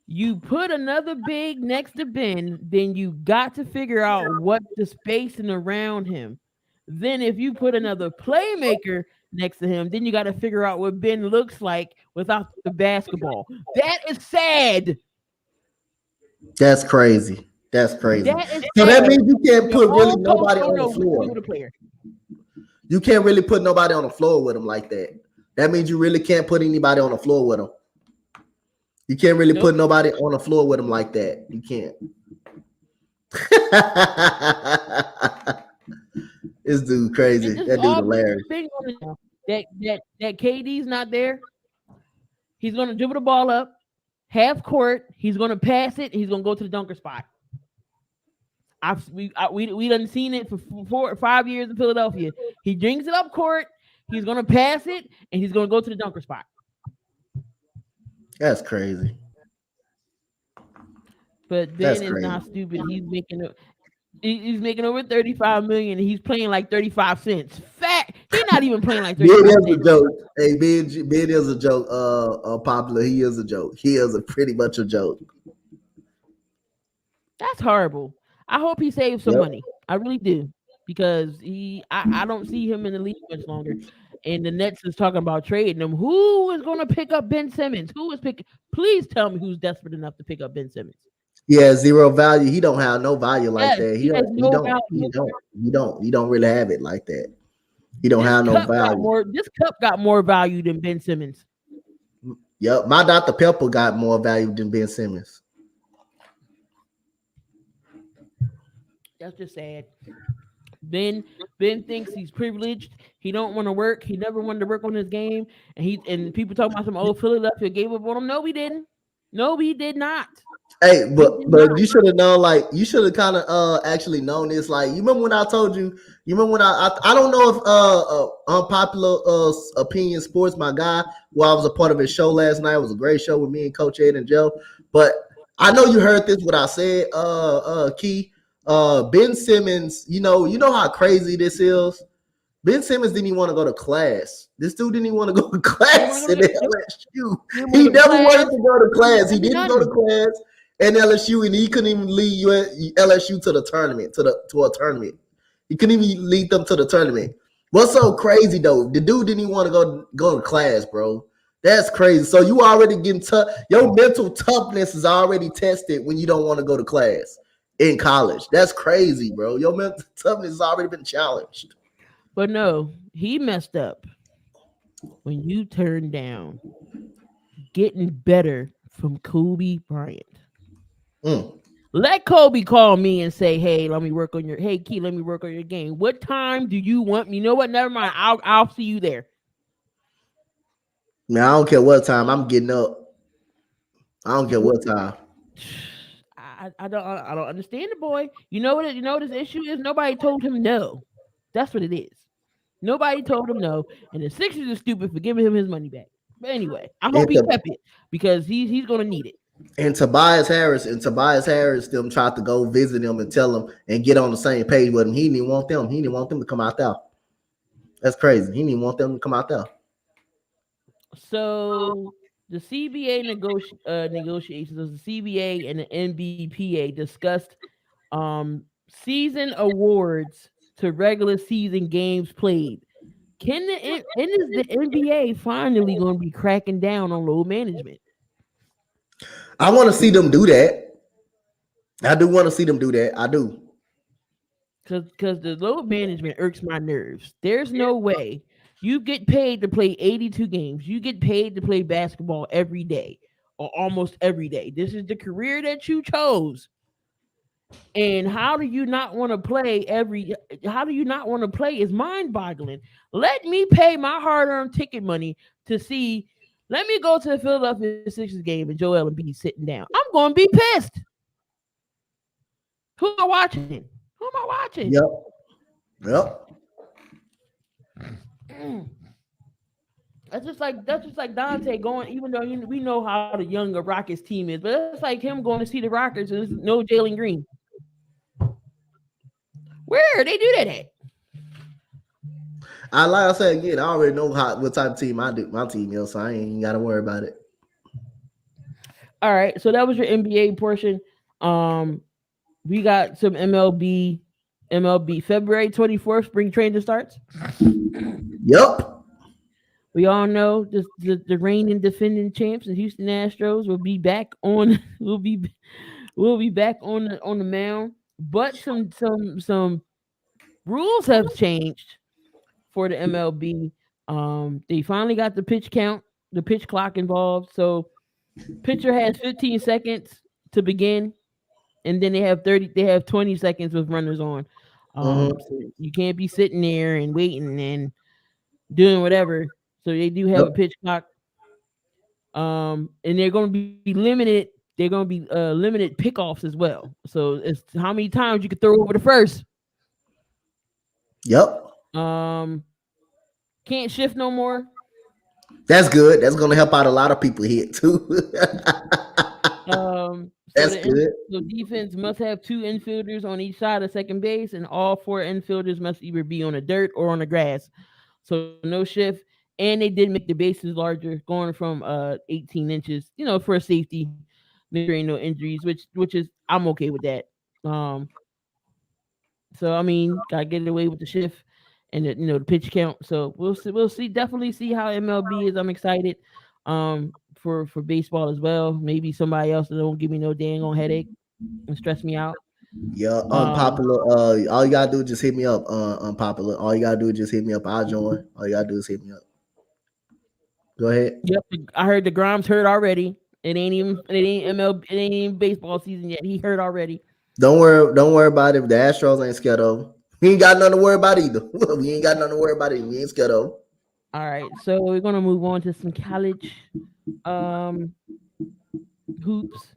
you put another big next to Ben, then you got to figure out what the spacing around him. Then if you put another playmaker next to him, then you got to figure out what Ben looks like without the basketball. That is sad. That's crazy. That's crazy. That So that means you can't put Your really own nobody coach on don't the know what to floor. do with a player. You can't really put nobody on the floor with him like that. That means you really can't put anybody on the floor with him. You can't really put nobody on the floor with him like that. You can't. This dude crazy. And this That is dude all hilarious. big on it. That KD's not there. He's gonna dribble the ball up, half court. He's gonna pass it. He's gonna go to the dunker spot. We done seen it for 4 or 5 years in Philadelphia. He brings it up court. He's gonna pass it, and he's gonna go to the dunker spot. That's crazy. But Ben is not stupid. He's making it. He's making over 35 million and he's playing like 35 cents. Fat. He's not even playing like Ben 35 is a cents. joke. Hey, Ben is a joke. Popular. He is a joke. He is a pretty much a joke. That's horrible. I hope he saves some Yep. money. I really do. Because I don't see him in the league much longer. And the Nets is talking about trading him. Who is going to pick up Ben Simmons? Who is picking? Please tell me who's desperate enough to pick up Ben Simmons. He has zero value. He don't have no value like Yes, that. he has no value. He don't really have it like that. He don't have no value. This cup got more value than Ben Simmons. Yep. My Dr. Pepper got more value than Ben Simmons. That's just sad. Ben thinks he's privileged. He don't want to work. He never wanted to work on his game. And people talk about some old Philadelphia gave up on him. No, we didn't. No, we did not. Hey, but you should have known, like, you should have kind of actually known this. Like, you remember when I told you, when I don't know if unpopular opinion sports, my guy, who I was a part of his show last night. It was a great show with me and Coach Ed and Joe. But I know you heard this, what I said, Key. Ben Simmons, you know how crazy this is. Ben Simmons didn't even want to go to class. This dude didn't even want to go to class in LSU. He never wanted to go to class. He didn't go to class in LSU, and he couldn't even lead LSU to the tournament, to a tournament. He couldn't even lead them to the tournament. What's so crazy though? The dude didn't even want to go to class, bro. That's crazy. So you already getting tough. Your mental toughness is already tested when you don't want to go to class in college. That's crazy, bro. Your mental toughness has already been challenged. But no, he messed up when you turned down getting better from Kobe Bryant. Let Kobe call me and say, "Hey, let me work on your Key, let me work on your game. What time do you want me? You know what? Never mind. I'll see you there." Man, I don't care what time. I'm getting up. I don't care what time. I don't understand the boy. You know what his issue is? Nobody told him no. That's what it is. Nobody told him no, and the Sixers are stupid for giving him his money back. But anyway, I hope he kept it because he's gonna need it. And Tobias Harris them tried to go visit him and tell him and get on the same page with him. He didn't want them. He didn't want them to come out there. That's crazy. He didn't want them to come out there. So the CBA negotiations of the CBA and the NBPA discussed season awards to regular season games played. Is the NBA finally going to be cracking down on load management? I want to see them do that. I do want to see them do that. I do. Because the load management irks my nerves. There's no way you get paid to play 82 games. You get paid to play basketball every day or almost every day. This is the career that you chose. And how do you not want to play is mind-boggling. Let me pay my hard-earned ticket money to see. Let me go to the Philadelphia Sixers game and Joel Embiid sitting down. I'm going to be pissed. Who am I watching? Yep. That's just like Donte going, even though we know how the younger Rockets team is, but it's like him going to see the Rockets and there's no Jalen Green. Where they do that at? Like I said again, I already know what type of team my team is, so I ain't got to worry about it. All right, so that was your NBA portion. We got some MLB February 24th, spring training starts. Yep. We all know the reigning defending champs, the Houston Astros, will be back on. We'll be back on the mound. But some rules have changed for the MLB. They finally got the pitch clock involved. So pitcher has 15 seconds to begin, and then they have 20 seconds with runners on. So you can't be sitting there and waiting and doing whatever. So they do have a pitch clock. And they're going to be limited. They're going to be limited pickoffs as well. So it's how many times you can throw over the first. Yep. Can't shift no more. That's good. That's going to help out a lot of people here too. So That's good. so defense must have 2 infielders on each side of second base, and all 4 infielders must either be on the dirt or on the grass. So no shift. And they did make the bases larger, going from 18 inches, for safety. Make sure ain't no injuries, which is I'm okay with that. Um, so I mean, gotta get away with the shift and the pitch count. So we'll see definitely see how MLB is. I'm excited. For baseball as well. Maybe somebody else that don't give me no dang on headache and stress me out. Yeah, Um, unpopular. All you gotta do is just hit me up. Unpopular. All you gotta do is just hit me up. I'll join. All you gotta do is hit me up. Go ahead. yep, I heard the Grimes hurt already. It ain't MLB, it ain't even baseball season yet. He hurt already. Don't worry about it. The Astros ain't scared of. We ain't got nothing to worry about either. We ain't got nothing to worry about either. We ain't scared of. All right, so we're gonna move on to some college um hoops.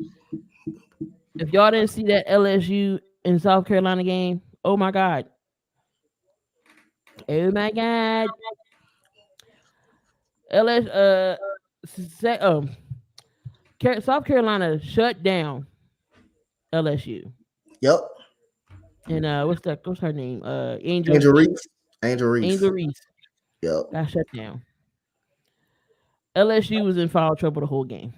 If y'all didn't see that LSU and South Carolina game, oh my god. Oh my god. LS South Carolina shut down LSU. Yep. And what's her name? Angel Reese. Angel Reese. Angel Reese Yep. got shut down. LSU was in foul trouble the whole game.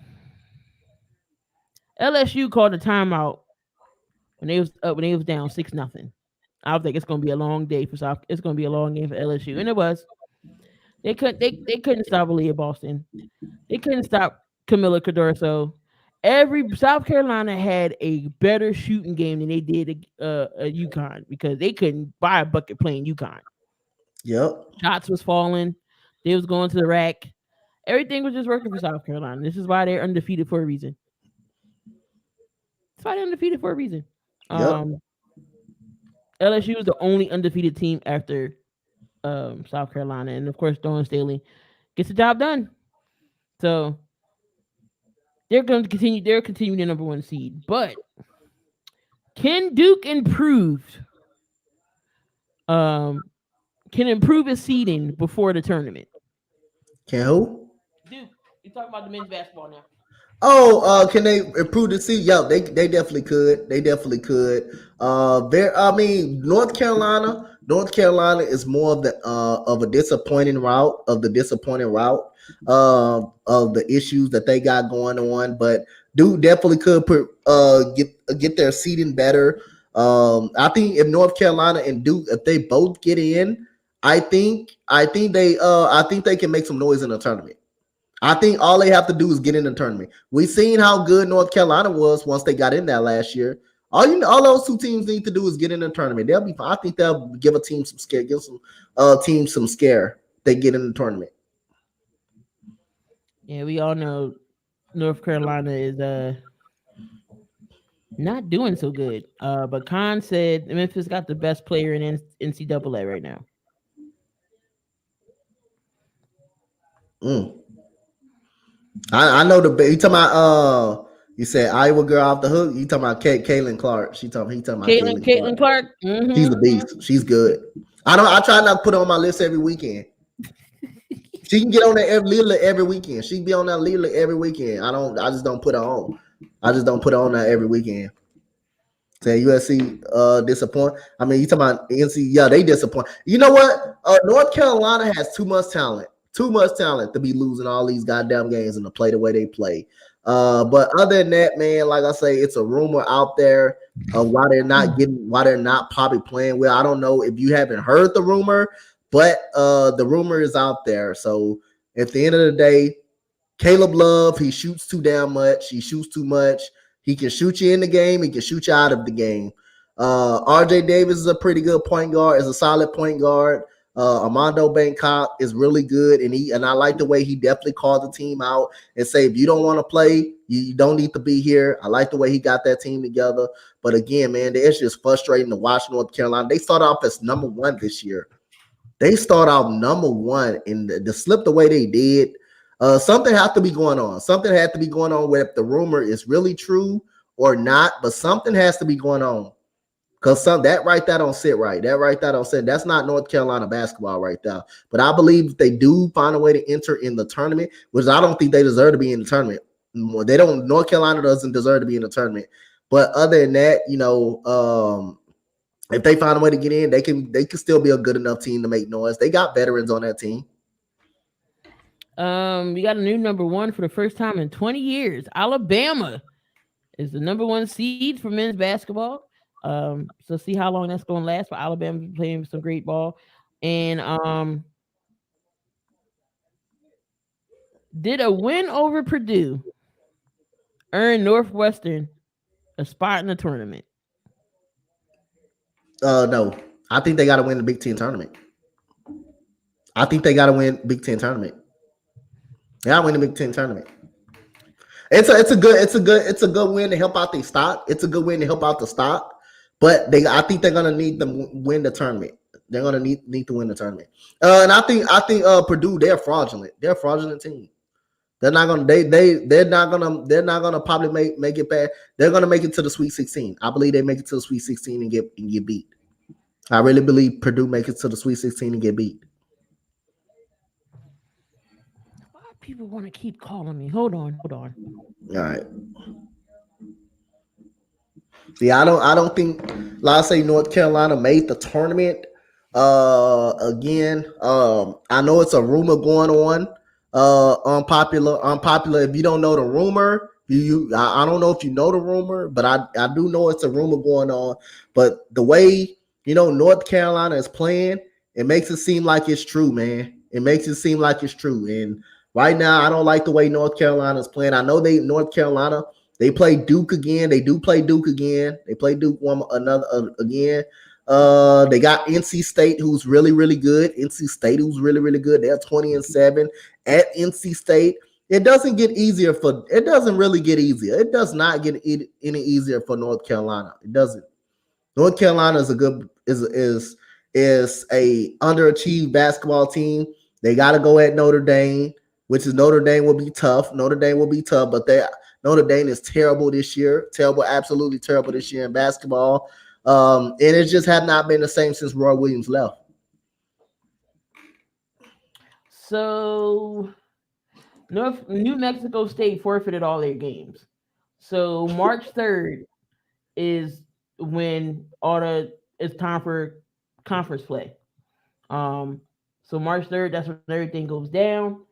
LSU called a timeout when they was down 6-0. I think it's gonna be a long day for South. It's gonna be a long game for LSU, and it was. They couldn't stop Aaliyah Boston. They couldn't stop Camilla Cadorso. Every South Carolina had a better shooting game than they did at UConn because they couldn't buy a bucket playing UConn. Yep. Shots was falling. They was going to the rack. Everything was just working for South Carolina. This is why they're undefeated for a reason. That's why they're undefeated for a reason. Yep. LSU was the only undefeated team after South Carolina, and of course Dawn Staley gets the job done. So they're going to continue. They're continuing the number 1 seed, but can Duke improve? Can improve his seeding before the tournament. Can who? Duke. You're talking about the men's basketball now. Oh, can they improve the seed? Yeah, they definitely could. They definitely could. North Carolina is more of a disappointing route of the issues that they got going on. But Duke definitely could get their seeding better. I think if North Carolina and Duke, if they both get in, I think they can make some noise in the tournament. I think all they have to do is get in the tournament. We've seen how good North Carolina was once they got in there last year. All those 2 teams need to do is get in the tournament. They'll be fine. I think they'll give a team some scare, give some teams some scare. They get in the tournament. Yeah, we all know North Carolina is not doing so good. But Khan said Memphis got the best player in NCAA right now. I know you talking about you said Iowa girl off the hook. You talking about Caitlin Clark? He talking about Caitlin Clark. Mm-hmm. She's a beast. She's good. I try not to put her on my list every weekend. She can get on there every weekend. She be on that Lila every weekend. I just don't put her on. I just don't put her on there every weekend. Say USC disappoint. I mean, you talking about NC? Yeah, they disappoint. You know what? North Carolina has too much talent to be losing all these goddamn games and to play the way they play. But other than that, man, like I say, it's a rumor out there of why they're not probably playing well. I don't know if you haven't heard the rumor, but the rumor is out there. So at the end of the day, Caleb Love, he shoots too damn much. He shoots too much. He can shoot you in the game. He can shoot you out of the game. RJ Davis is a pretty good point guard, is a solid point guard. Armando Bangkok is really good, and I like the way he definitely called the team out and say, if you don't want to play, you don't need to be here. I like the way he got that team together. But again, man, it's just frustrating to watch North Carolina. They start off as number 1 this year. They start out number 1, and to slip the way they did, something had to be going on. Something had to be going on where if the rumor is really true or not, but something has to be going on. Because that right there don't sit right. That right there don't sit. That's not North Carolina basketball right there. But I believe if they do find a way to enter in the tournament, which I don't think they deserve to be in the tournament. They don't. North Carolina doesn't deserve to be in the tournament. But other than that, if they find a way to get in, they can still be a good enough team to make noise. They got veterans on that team. We got a new number one for the first time in 20 years. Alabama is the number one seed for men's basketball. So see how long that's going to last. But Alabama's playing some great ball. And did a win over Purdue earn Northwestern a spot in the tournament? No. I think they got to win the Big Ten tournament. I think they got to win Big Ten tournament. They got to win the Big Ten tournament. It's a good win to help out the stock. It's a good win to help out the stock. But I think they're gonna need to win the tournament. They're gonna need to win the tournament. And I think Purdue, they're fraudulent. They're a fraudulent team. They're not gonna probably make it past. They're gonna make it to the Sweet 16. I believe they make it to the Sweet 16 and get beat. I really believe Purdue makes it to the Sweet 16 and get beat. Why people want to keep calling me? Hold on. All right. Yeah, I don't think, like I say, North Carolina made the tournament. Again, I know it's a rumor going on. Unpopular. If you don't know the rumor, I don't know if you know the rumor, but I do know it's a rumor going on. But the way North Carolina is playing, it makes it seem like it's true, man. It makes it seem like it's true. And right now, I don't like the way North Carolina is playing. I know North Carolina. They play Duke again. They do play Duke again. They play Duke again. They got NC State, who's really, really good. NC State, who's really, really good. They're 20-7 at NC State. It doesn't really get easier. It does not get any easier for North Carolina. It doesn't. North Carolina is a underachieved basketball team. They got to go at Notre Dame, which is Notre Dame will be tough. But Notre Dame is terrible this year. Absolutely terrible this year in basketball. And it just have not been the same since Roy Williams left. So New Mexico State forfeited all their games. So March 3rd is when it's time for conference play. So March 3rd, that's when everything goes down.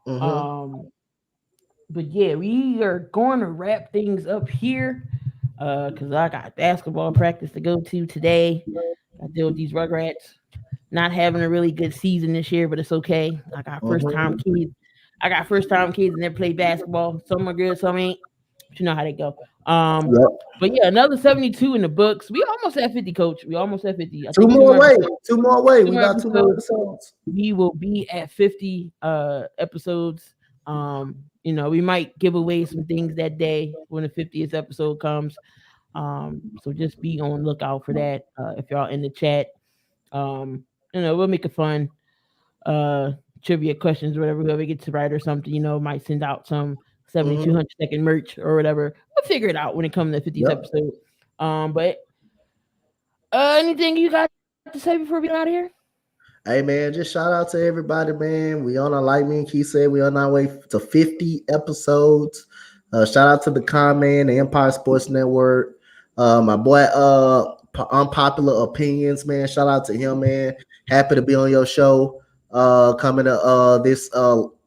Mm-hmm. But yeah, we are going to wrap things up here because I got basketball practice to go to today. I deal with these Rugrats not having a really good season this year, but it's okay. I got first time kids. And they play basketball. Some are good, some ain't. But you know how they go. But yeah, another 72 in the books. We almost at 50, Coach. We almost at 50. Two more away. We got 2 more episodes. We will be at 50 episodes. We might give away some things that day when the 50th episode comes. So just be on the lookout for that. If y'all in the chat, we'll make a fun trivia questions or whatever. Whoever gets to write or something, might send out some 7200 second merch or whatever. We'll figure it out when it comes to the 50th episode. But anything you got to say before we get out of here? Hey man, just shout out to everybody, man. We on our, like me and Key said, we on our way to 50 episodes. Shout out to the Con Man, the Empire Sports Network. My boy, Unpopular Opinions, man. Shout out to him, man. Happy to be on your show. Coming to this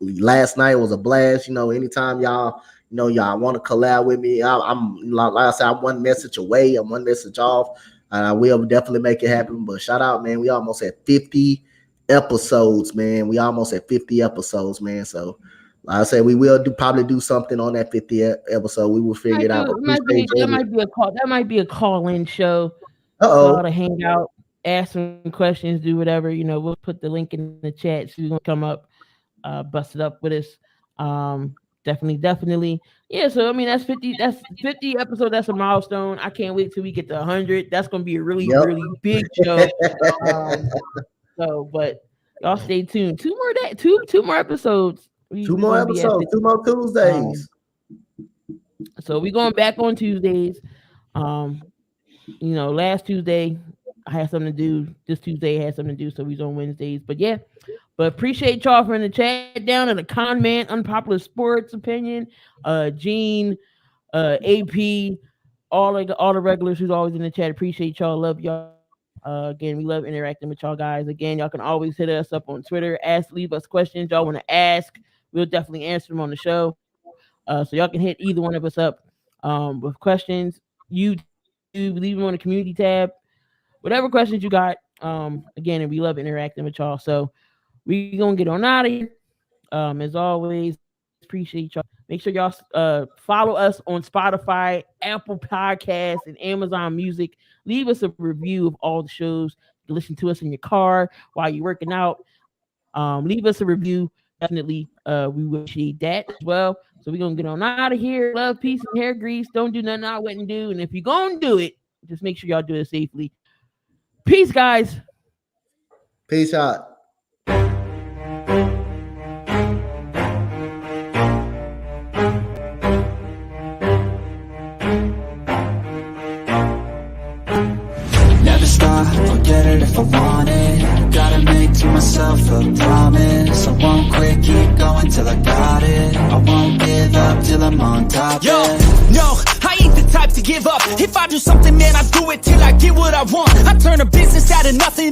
last night was a blast. Anytime y'all want to collab with me, I'm like I said, I'm one message away. I'm one message off. And I will definitely make it happen. But shout out, man. We almost at 50 episodes, man. So, like I said, we will probably do something on that 50th episode. We will figure it out. That might be a call-in show. To hang out, ask some questions, do whatever. We'll put the link in the chat. So you're gonna come up, bust it up with us. Definitely. Yeah, so that's 50. That's 50 episodes. That's a milestone. I can't wait till we get to 100. That's gonna be a really, really big show. But y'all stay tuned. Two more episodes. Two more Tuesdays. So we going back on Tuesdays. Last Tuesday I had something to do. This Tuesday I had something to do. So we's on Wednesdays. But yeah. But appreciate y'all for in the chat down in the comment, unpopular sports opinion. Gene, AP, all the regulars who's always in the chat. Appreciate y'all. Love y'all. Again, we love interacting with y'all guys. Again, y'all can always hit us up on Twitter. Leave us questions y'all want to ask. We'll definitely answer them on the show. So y'all can hit either one of us up with questions. You leave them on the community tab. Whatever questions you got. Again, and we love interacting with y'all. So we gonna get on out of here. As always, appreciate y'all. Make sure y'all follow us on Spotify, Apple Podcasts, and Amazon Music. Leave us a review of all the shows. You can listen to us in your car while you're working out. Leave us a review. Definitely, we would appreciate that as well. So we're gonna get on out of here. Love, peace, and hair grease. Don't do nothing I wouldn't do. And if you're gonna do it, just make sure y'all do it safely. Peace, guys. Peace out. Never stop, I'll get it if I want it. Gotta make to myself a promise. I won't quit, keep going till I got it. I won't give up till I'm on top. Yo, no, I ain't the type to give up. If I do something, man, I do it till I get what I want. I turn a business out of nothing